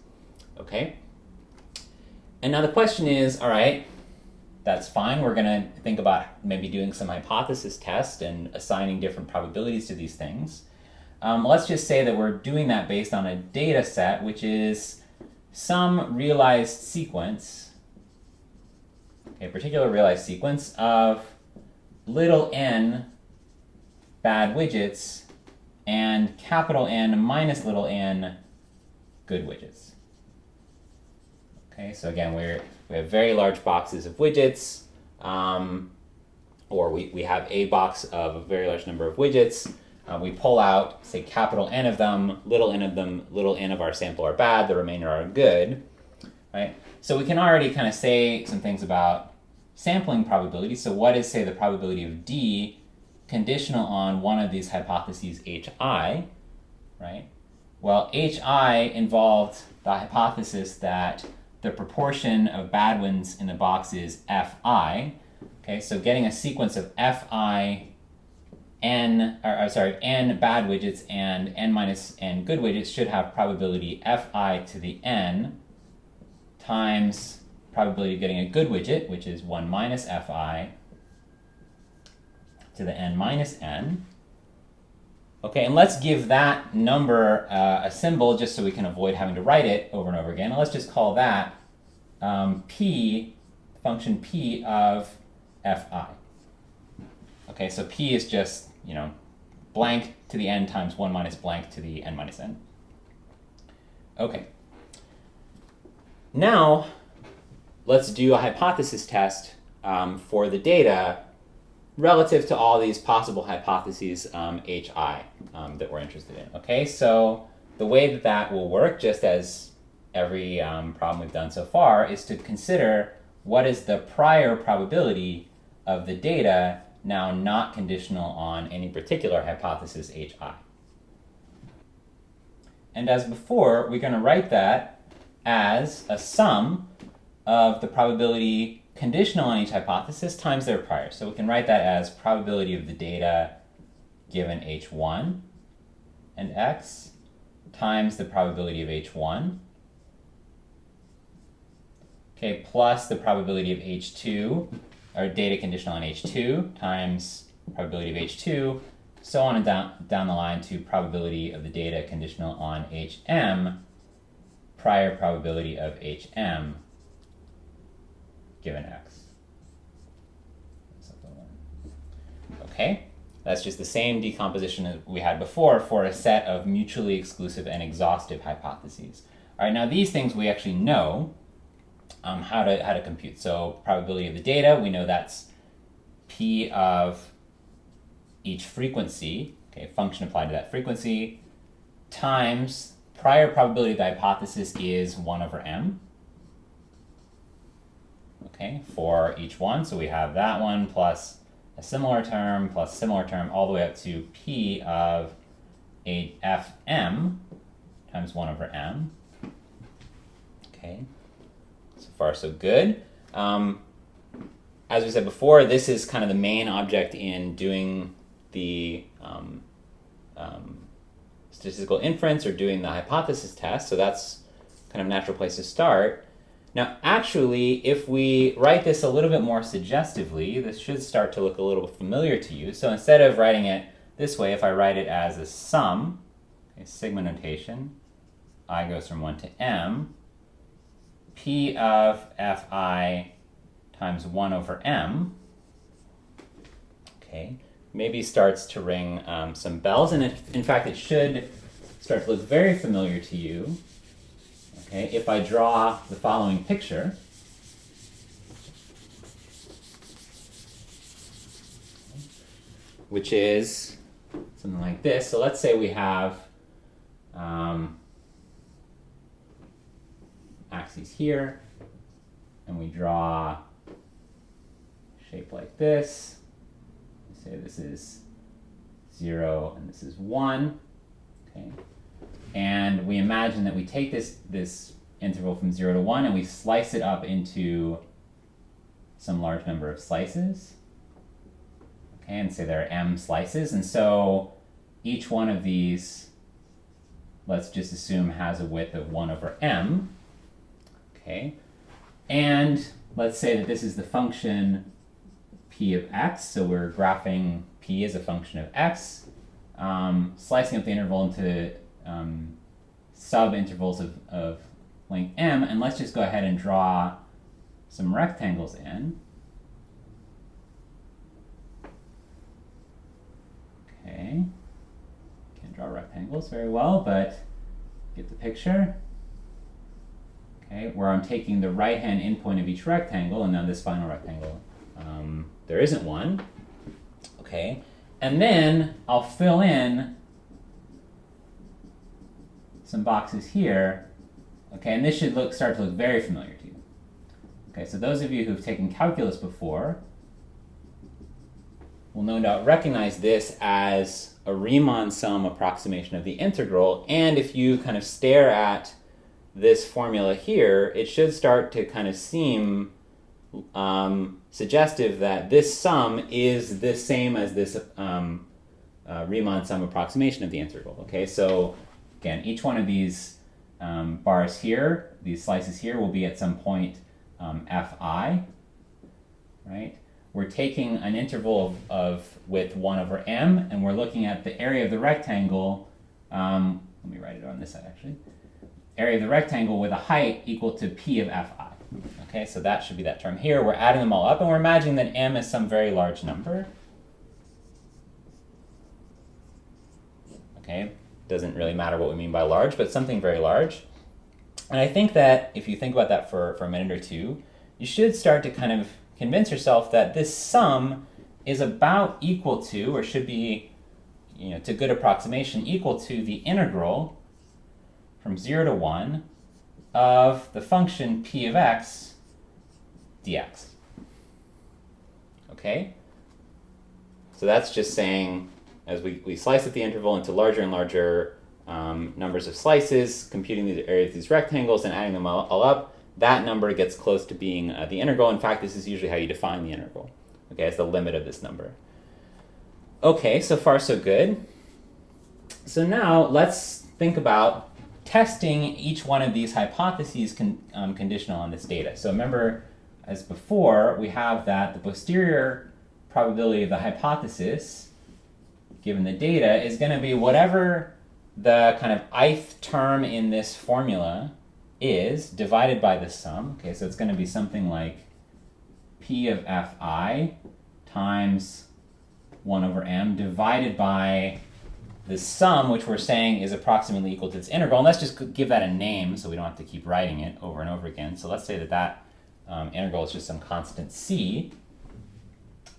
Okay? And now the question is, all right, that's fine. We're going to think about maybe doing some hypothesis tests and assigning different probabilities to these things. Let's just say that we're doing that based on a data set, which is some realized sequence, a particular realized sequence of little n bad widgets and capital N minus little n good widgets. Okay, so again, we have very large boxes of widgets, or we have a box of a very large number of widgets. We pull out, say, capital N of them, little n of our sample are bad, the remainder are good, right? So we can already kind of say some things about sampling probability. So what is, say, the probability of D conditional on one of these hypotheses HI, right? Well, HI involved the hypothesis that the proportion of bad ones in the box is Fi. Okay, so getting a sequence of Fi n bad widgets and n minus n good widgets should have probability Fi to the n times probability of getting a good widget, which is 1 minus Fi to the n minus n. Okay, and let's give that number a symbol just so we can avoid having to write it over and over again. And let's just call that p, function p of Fi. Okay, so p is just, blank to the n times 1 minus blank to the n minus n. Okay. Now, let's do a hypothesis test for the data relative to all these possible hypotheses HI that we're interested in. Okay, so the way that will work, just as every problem we've done so far, is to consider what is the prior probability of the data now not conditional on any particular hypothesis HI. And as before, we're going to write that as a sum of the probability conditional on each hypothesis times their prior. So we can write that as probability of the data given H1 and X times the probability of H1, okay, plus the probability of H2, or data conditional on H2, times probability of H2, so on and down the line to probability of the data conditional on HM, prior probability of HM given X. Okay, that's just the same decomposition as we had before for a set of mutually exclusive and exhaustive hypotheses. All right, now these things we actually know how to compute. So probability of the data, we know that's P of each frequency, okay, function applied to that frequency, times prior probability of the hypothesis is 1 over m, okay, for each one. So we have that one plus a similar term plus a similar term all the way up to p of a fm times 1 over m. Okay, so far so good. As we said before, this is kind of the main object in doing the statistical inference or doing the hypothesis test, so that's kind of a natural place to start. Now, actually, if we write this a little bit more suggestively, this should start to look a little familiar to you. So instead of writing it this way, if I write it as a sum, okay, sigma notation, I goes from 1 to m, p of fi times 1 over m, okay, maybe starts to ring some bells, and in fact it should start to look very familiar to you. Okay, if I draw the following picture, which is something like this. So let's say we have axes here, and we draw a shape like this. Say this is 0 and this is 1. Okay. And we imagine that we take this interval from 0 to 1 and we slice it up into some large number of slices. Okay, and say there are m slices. And so each one of these, let's just assume, has a width of 1 over m. Okay, and let's say that this is the function p of x. So we're graphing p as a function of x, slicing up the interval into sub-intervals of length m, and let's just go ahead and draw some rectangles in. Okay, can't draw rectangles very well, but get the picture. Okay, where I'm taking the right-hand endpoint of each rectangle, and now this final rectangle, there isn't one. Okay, and then I'll fill in some boxes here. Okay, and this should start to look very familiar to you. Okay, so those of you who've taken calculus before will no doubt recognize this as a Riemann sum approximation of the integral, and if you kind of stare at this formula here, it should start to kind of seem suggestive that this sum is the same as this Riemann sum approximation of the integral. Okay, so again, each one of these bars here, these slices here, will be at some point fi, right? We're taking an interval of width 1 over m, and we're looking at the area of the rectangle. Let me write it on this side, actually. Area of the rectangle with a height equal to p of fi. Okay, so that should be that term here. We're adding them all up, and we're imagining that m is some very large number. Okay, doesn't really matter what we mean by large, but something very large. And I think that if you think about that for a minute or two, you should start to kind of convince yourself that this sum is about equal to, or should be, to good approximation, equal to the integral from 0 to 1 of the function p of x dx. Okay? So that's just saying, as we slice up the interval into larger and larger numbers of slices, computing the area of these rectangles and adding them all up, that number gets close to being the integral. In fact, this is usually how you define the integral. Okay, as the limit of this number. Okay, so far so good. So now let's think about testing each one of these hypotheses conditional on this data. So remember, as before, we have that the posterior probability of the hypothesis, given the data, is going to be whatever the kind of ith term in this formula is divided by the sum. Okay, so it's going to be something like p of fi times 1 over m divided by the sum, which we're saying is approximately equal to its integral. And let's just give that a name so we don't have to keep writing it over and over again. So let's say that integral is just some constant c.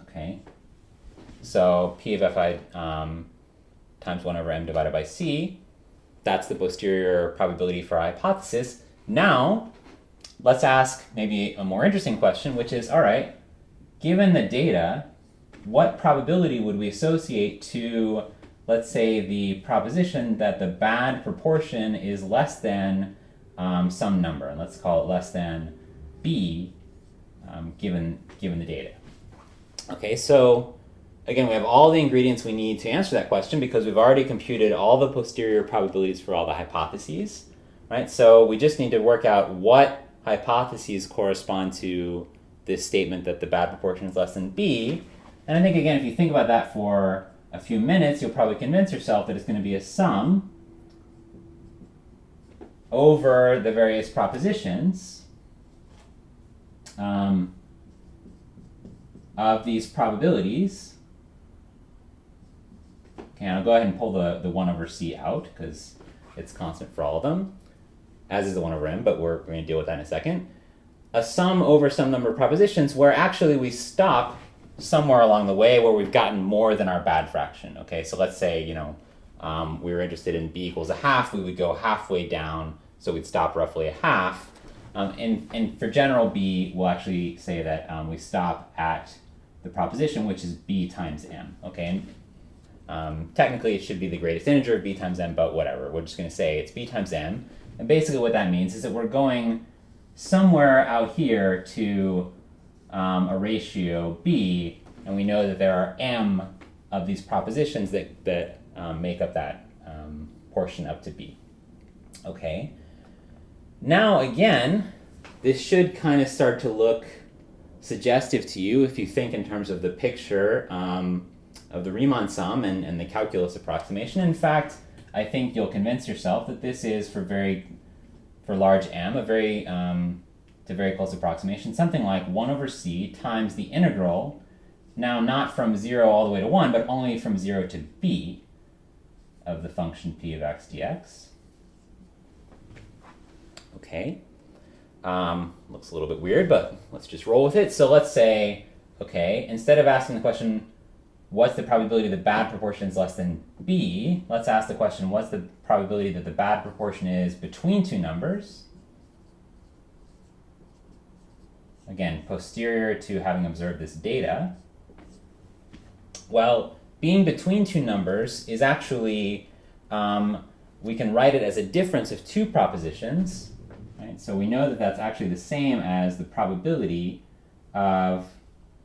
Okay, so p of fi times 1 over m divided by c. That's the posterior probability for our hypothesis. Now, let's ask maybe a more interesting question, which is, all right, given the data, what probability would we associate to, let's say, the proposition that the bad proportion is less than some number, and let's call it less than b, given the data. Okay, so again, we have all the ingredients we need to answer that question because we've already computed all the posterior probabilities for all the hypotheses, right? So we just need to work out what hypotheses correspond to this statement that the bad proportion is less than b. And I think, again, if you think about that for a few minutes, you'll probably convince yourself that it's going to be a sum over the various propositions of these probabilities. Okay, and I'll go ahead and pull the 1 over c out because it's constant for all of them, as is the 1 over m, but we're going to deal with that in a second. A sum over some number of propositions where actually we stop somewhere along the way where we've gotten more than our bad fraction. Okay, so let's say, we were interested in b equals a half, we would go halfway down, so we'd stop roughly a half. And for general b, we'll actually say that we stop at the proposition, which is b times m. Okay, and technically it should be the greatest integer of b times m, but whatever. We're just going to say it's b times m. And basically what that means is that we're going somewhere out here to a ratio b, and we know that there are m of these propositions that make up that portion up to b. Okay. Now again, this should kind of start to look suggestive to you if you think in terms of the picture of the Riemann sum and the calculus approximation. In fact, I think you'll convince yourself that this is for large m, it's a very close approximation, something like 1 over c times the integral, now not from 0 all the way to 1, but only from 0 to b of the function p of x dx. Okay. Looks a little bit weird, but let's just roll with it. So let's say, okay, instead of asking the question, what's the probability the bad proportion is less than b, let's ask the question, what's the probability that the bad proportion is between two numbers? Again, posterior to having observed this data. Well, being between two numbers is actually, we can write it as a difference of two propositions. Right? So we know that that's actually the same as the probability of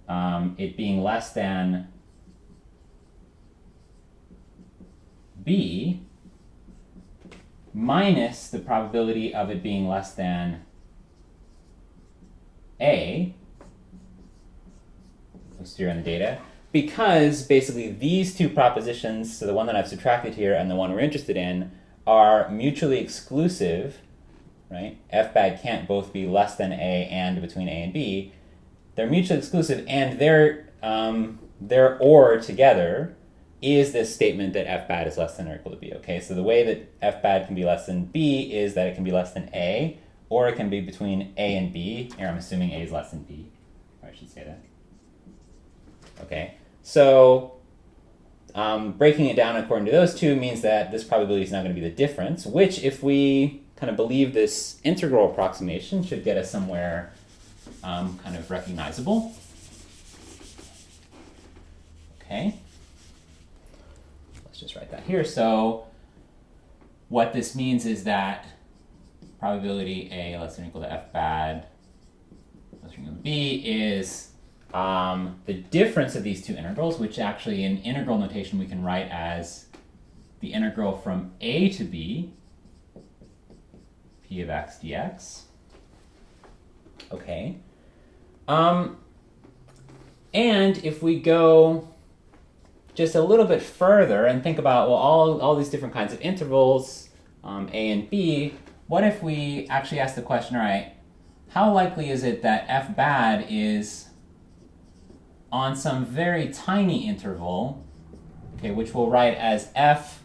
it being less than b minus the probability of it being less than a, posterior on the data, because basically these two propositions, so the one that I've subtracted here and the one we're interested in, are mutually exclusive, right? F bad can't both be less than a and between a and b. They're mutually exclusive, and their or together is this statement that f bad is less than or equal to b. Okay, so the way that f bad can be less than b is that it can be less than a, or it can be between a and b. Here I'm assuming a is less than b, or I should say that. Okay, so breaking it down according to those two means that this probability is now going to be the difference, which if we kind of believe this integral approximation should get us somewhere kind of recognizable. Okay, let's just write that here. So what this means is that probability a less than or equal to f bad less than or equal to b is the difference of these two integrals, which actually in integral notation we can write as the integral from a to b, p of x dx. Okay. And if we go just a little bit further and think about, well, all these different kinds of intervals, a and b, what if we actually ask the question, all right, how likely is it that f bad is on some very tiny interval, okay, which we'll write as f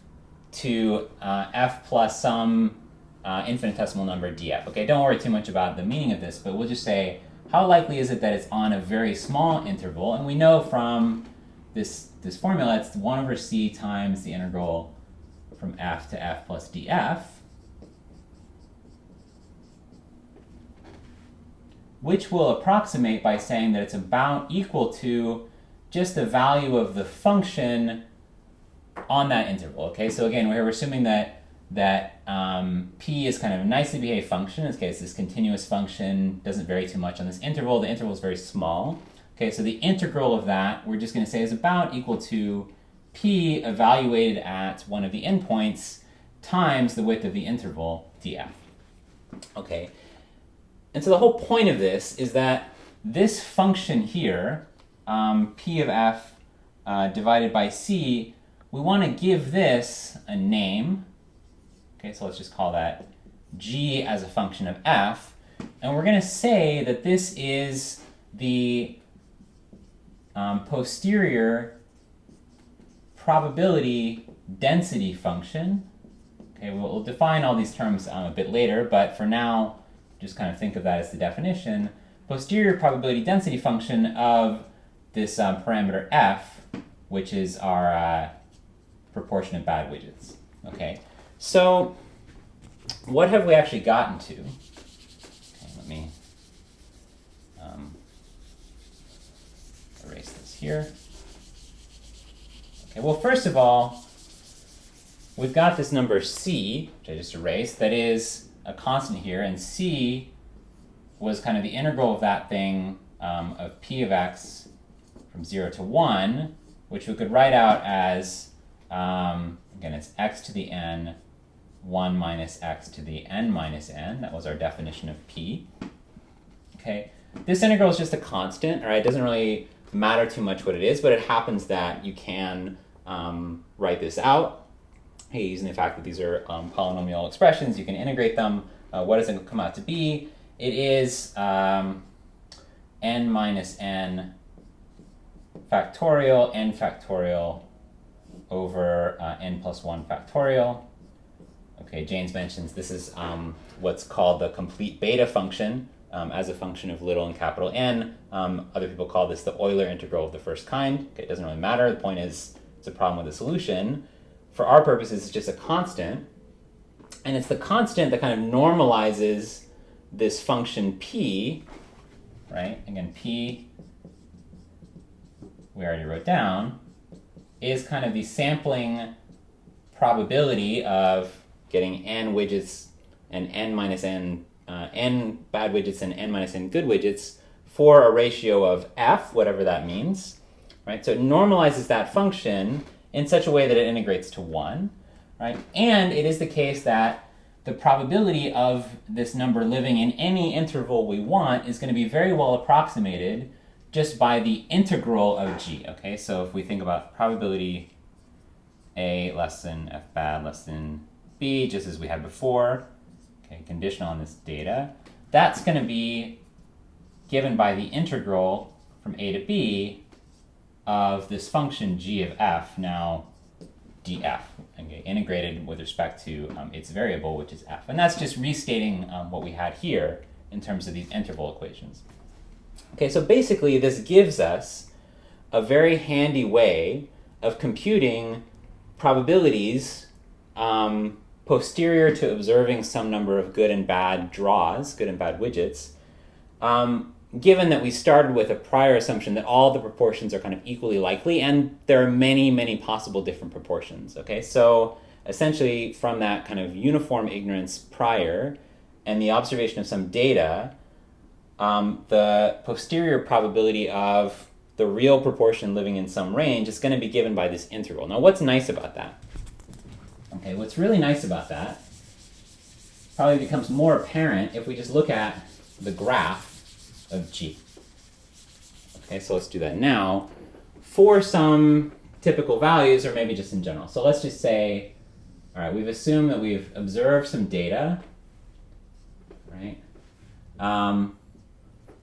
to f plus some infinitesimal number df. Okay, don't worry too much about the meaning of this, but we'll just say, how likely is it that it's on a very small interval? And we know from this formula, it's 1 over c times the integral from f to f plus df, which will approximate by saying that it's about equal to just the value of the function on that interval. Okay, so again, we're assuming that p is kind of a nicely behaved function. In this case, this continuous function doesn't vary too much on this interval. The interval is very small. Okay, so the integral of that, we're just going to say is about equal to p evaluated at one of the endpoints times the width of the interval df. Okay, and so the whole point of this is that this function here, p of f divided by c, we want to give this a name. Okay, so let's just call that g as a function of f. And we're going to say that this is the posterior probability density function. Okay, we'll define all these terms a bit later, but for now, just kind of think of that as the definition. Posterior probability density function of this parameter f, which is our proportion of bad widgets. Okay, so what have we actually gotten to? Okay, let me erase this here. Okay, well, first of all, we've got this number c, which I just erased, that is a constant here, and c was kind of the integral of that thing of p of x from 0 to 1, which we could write out as, again, it's x to the n, 1 minus x to the n minus n. That was our definition of p. Okay, this integral is just a constant, all right? It doesn't really matter too much what it is, but it happens that you can write this out. Hey, using the fact that these are polynomial expressions, you can integrate them. What does it come out to be? It is n minus n factorial over n plus 1 factorial. Okay, Jaynes mentions this is what's called the complete beta function as a function of little and capital N. Other people call this the Euler integral of the first kind. Okay, it doesn't really matter. The point is it's a problem with a solution. For our purposes, it's just a constant. And it's the constant that kind of normalizes this function p, right? Again, p, we already wrote down, is kind of the sampling probability of getting n widgets and n minus n, n bad widgets and n minus n good widgets for a ratio of f, whatever that means, right? So it normalizes that function in such a way that it integrates to 1, right? And it is the case that the probability of this number living in any interval we want is going to be very well approximated just by the integral of g, okay? So if we think about probability a less than f bad less than b, just as we had before, okay, conditional on this data, that's going to be given by the integral from a to b of this function g of f, now df, okay, integrated with respect to its variable, which is f. And that's just restating what we had here in terms of these interval equations. Okay, so basically this gives us a very handy way of computing probabilities posterior to observing some number of good and bad draws, good and bad widgets, given that we started with a prior assumption that all the proportions are kind of equally likely, and there are many, many possible different proportions, okay? So essentially from that kind of uniform ignorance prior and the observation of some data, the posterior probability of the real proportion living in some range is going to be given by this integral. Now, what's nice about that? Okay, what's really nice about that probably becomes more apparent if we just look at the graph of g. Okay, so let's do that now for some typical values, or maybe just in general. So let's just say, all right, we've assumed that we've observed some data, right?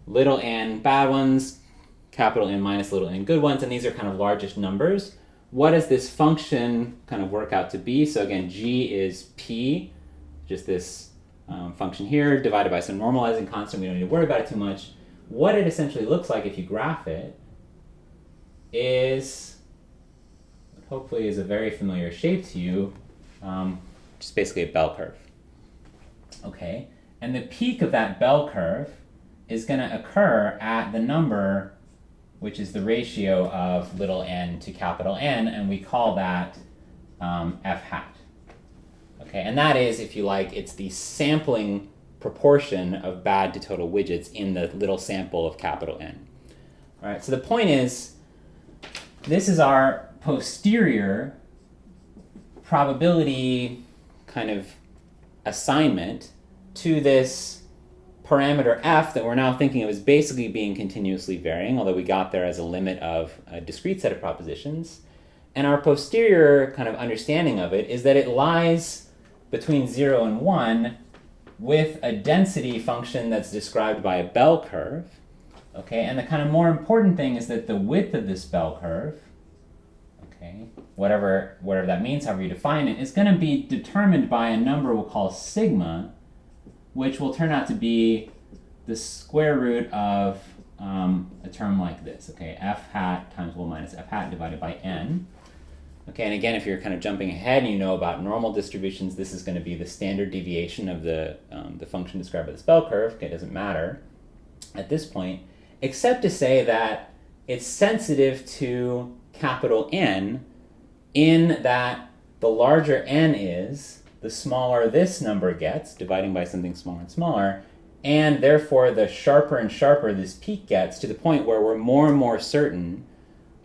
Little n bad ones, capital N minus little n good ones, and these are kind of largest numbers. What does this function kind of work out to be? So again, g is p, just this function here, divided by some normalizing constant. We don't need to worry about it too much. What it essentially looks like if you graph it is, hopefully is a very familiar shape to you, just basically a bell curve. Okay, and the peak of that bell curve is going to occur at the number which is the ratio of little n to capital N, and we call that f hat. Okay, and that is, if you like, it's the sampling proportion of bad to total widgets in the little sample of capital N. All right, so the point is, this is our posterior probability kind of assignment to this parameter f that we're now thinking of as basically being continuously varying, although we got there as a limit of a discrete set of propositions. And our posterior kind of understanding of it is that it lies between 0 and 1 with a density function that's described by a bell curve. Okay, and the kind of more important thing is that the width of this bell curve, okay, whatever that means, however you define it, is going to be determined by a number we'll call sigma, which will turn out to be the square root of a term like this, okay, f hat times 1 minus f hat divided by n. Okay, and again, if you're kind of jumping ahead and you know about normal distributions, this is going to be the standard deviation of the function described by this bell curve. Okay, it doesn't matter at this point, except to say that it's sensitive to capital N in that the larger n is, the smaller this number gets, dividing by something smaller and smaller, and therefore the sharper and sharper this peak gets, to the point where we're more and more certain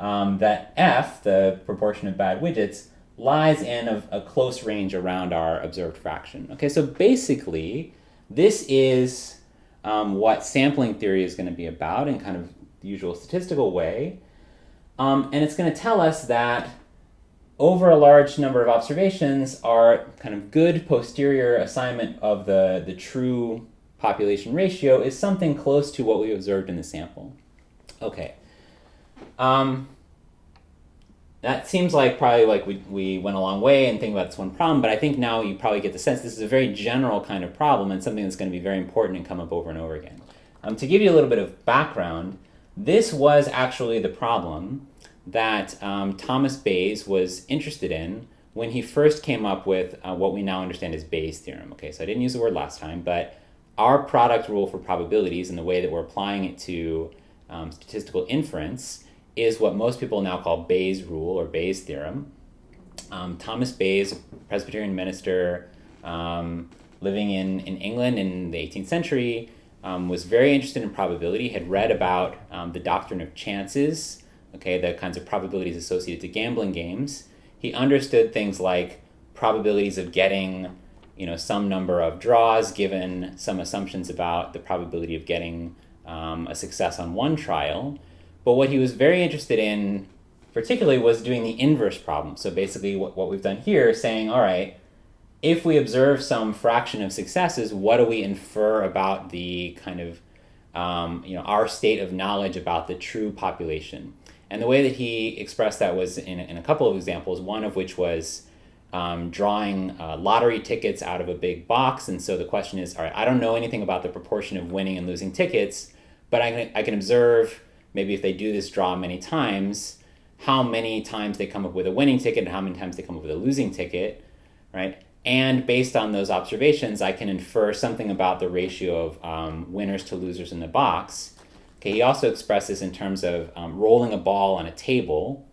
that f, the proportion of bad widgets, lies in a close range around our observed fraction. Okay, so basically, this is what sampling theory is going to be about in kind of the usual statistical way. And it's going to tell us that over a large number of observations, our kind of good posterior assignment of the true population ratio is something close to what we observed in the sample. Okay. That seems like probably like we went a long way and think about this one problem, but I think now you probably get the sense this is a very general kind of problem and something that's going to be very important and come up over and over again. To give you a little bit of background, this was actually the problem that Thomas Bayes was interested in when he first came up with what we now understand as Bayes' theorem. Okay, so I didn't use the word last time, but our product rule for probabilities and the way that we're applying it to statistical inference is what most people now call Bayes' rule or Bayes' theorem. Thomas Bayes, a Presbyterian minister living in England in the 18th century, was very interested in probability, had read about the doctrine of chances, okay, the kinds of probabilities associated to gambling games. He understood things like probabilities of getting, some number of draws given some assumptions about the probability of getting a success on one trial. But what he was very interested in particularly was doing the inverse problem. So basically what we've done here is saying, all right, if we observe some fraction of successes, what do we infer about the kind of, our state of knowledge about the true population? And the way that he expressed that was in a couple of examples, one of which was drawing lottery tickets out of a big box. And so the question is, all right, I don't know anything about the proportion of winning and losing tickets, but I can observe, maybe if they do this draw many times, how many times they come up with a winning ticket and how many times they come up with a losing ticket, right? And based on those observations, I can infer something about the ratio of winners to losers in the box. Okay, he also expressed this in terms of rolling a ball on a table.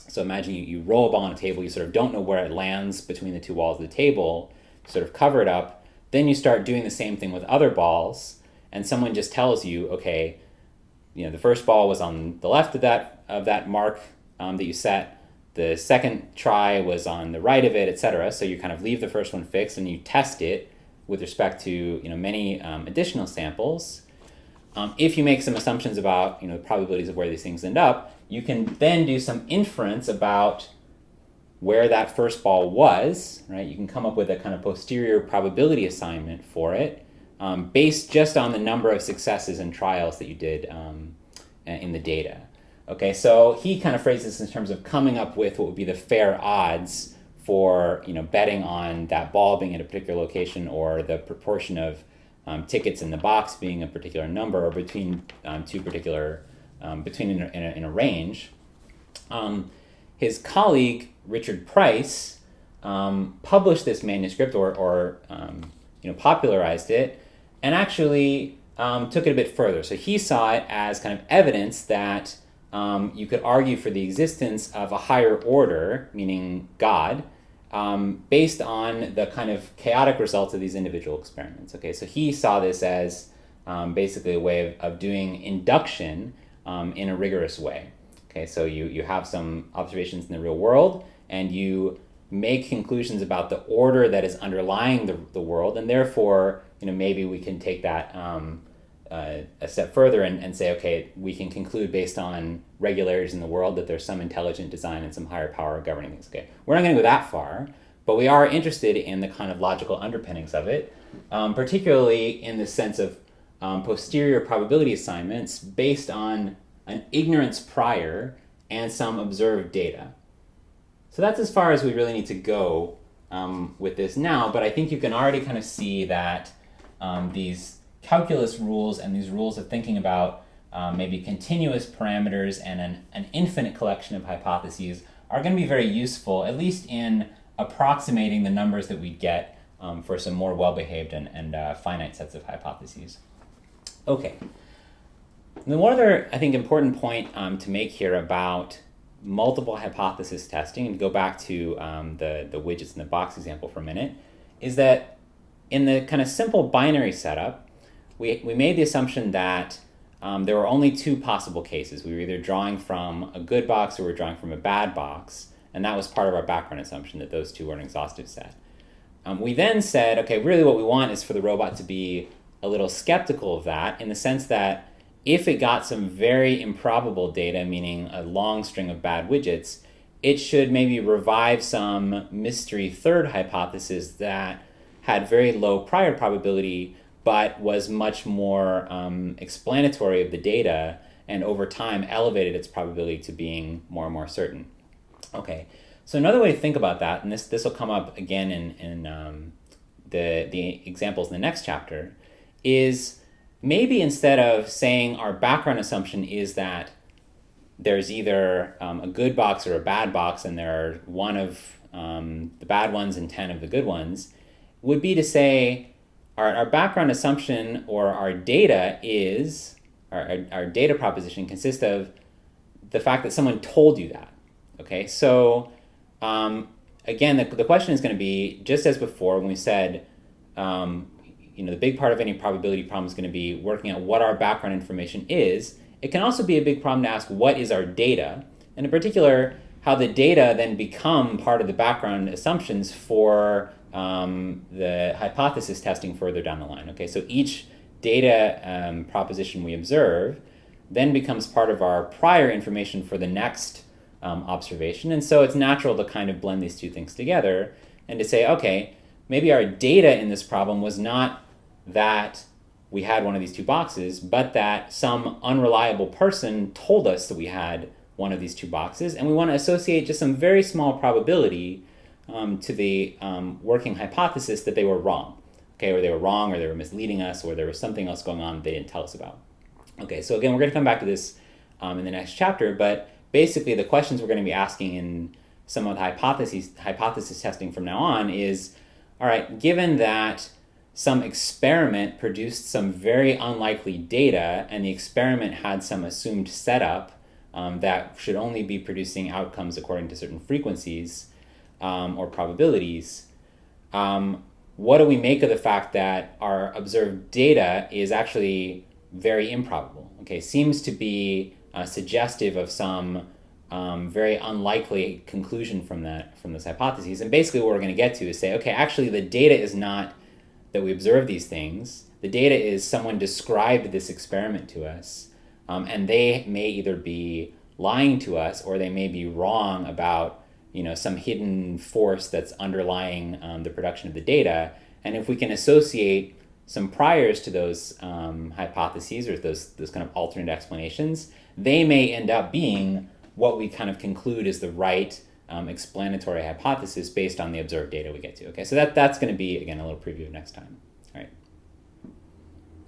So imagine you roll a ball on a table, you sort of don't know where it lands between the two walls of the table, sort of cover it up. Then you start doing the same thing with other balls, and someone just tells you, okay, the first ball was on the left of that mark that you set. The second try was on the right of it, etc. So you kind of leave the first one fixed and you test it with respect to many additional samples. If you make some assumptions about the probabilities of where these things end up, you can then do some inference about where that first ball was. Right? You can come up with a kind of posterior probability assignment for it, based just on the number of successes and trials that you did in the data. Okay, so he kind of phrases this in terms of coming up with what would be the fair odds for betting on that ball being at a particular location, or the proportion of tickets in the box being a particular number, or between two particular in a range. His colleague Richard Price published this manuscript or popularized it, and actually took it a bit further. So he saw it as kind of evidence that you could argue for the existence of a higher order, meaning God, based on the kind of chaotic results of these individual experiments. Okay, so he saw this as basically a way of doing induction in a rigorous way. Okay, so you have some observations in the real world, and you make conclusions about the order that is underlying the world, and therefore, maybe we can take that a step further and say, okay, we can conclude based on regularities in the world that there's some intelligent design and some higher power governing things. Okay, we're not going to go that far, but we are interested in the kind of logical underpinnings of it, particularly in the sense of posterior probability assignments based on an ignorance prior and some observed data. So that's as far as we really need to go with this now, but I think you can already kind of see that these calculus rules and these rules of thinking about maybe continuous parameters and an infinite collection of hypotheses are going to be very useful, at least in approximating the numbers that we get for some more well-behaved and finite sets of hypotheses. Okay. And then one other, I think, important point to make here about multiple hypothesis testing, and go back to the widgets in the box example for a minute, is that in the kind of simple binary setup, we made the assumption that there were only two possible cases. We were either drawing from a good box or we were drawing from a bad box, and that was part of our background assumption that those two were an exhaustive set. We then said, okay, really what we want is for the robot to be a little skeptical of that, in the sense that if it got some very improbable data, meaning a long string of bad widgets, it should maybe revive some mystery third hypothesis that had very low prior probability, but was much more explanatory of the data, and over time elevated its probability to being more and more certain. Okay, so another way to think about that, and this will come up again in the examples in the next chapter, is maybe instead of saying our background assumption is that there's either a good box or a bad box, and there are one of the bad ones and 10 of the good ones, would be to say our background assumption or our data is, our data proposition consists of the fact that someone told you that. Okay, so again, the question is going to be, just as before when we said, the big part of any probability problem is going to be working out what our background information is. It can also be a big problem to ask what is our data, and in particular, how the data then become part of the background assumptions for the hypothesis testing further down the line. Okay, so each data proposition we observe then becomes part of our prior information for the next observation, and so it's natural to kind of blend these two things together and to say, okay, maybe our data in this problem was not that we had one of these two boxes, but that some unreliable person told us that we had one of these two boxes, and we want to associate just some very small probability to the working hypothesis that they were wrong, okay, or they were wrong, or they were misleading us, or there was something else going on that they didn't tell us about. Okay, so again, we're going to come back to this in the next chapter, but basically the questions we're going to be asking in some of the hypothesis testing from now on is, all right, given that some experiment produced some very unlikely data, and the experiment had some assumed setup that should only be producing outcomes according to certain frequencies or probabilities, what do we make of the fact that our observed data is actually very improbable? Okay, seems to be suggestive of some very unlikely conclusion from those hypotheses. And basically what we're going to get to is say, okay, actually the data is not that we observe these things. The data is someone described this experiment to us, and they may either be lying to us or they may be wrong about some hidden force that's underlying the production of the data. And if we can associate some priors to those hypotheses or those kind of alternate explanations, they may end up being what we kind of conclude is the right explanatory hypothesis based on the observed data we get to. Okay, so that's going to be, again, a little preview of next time.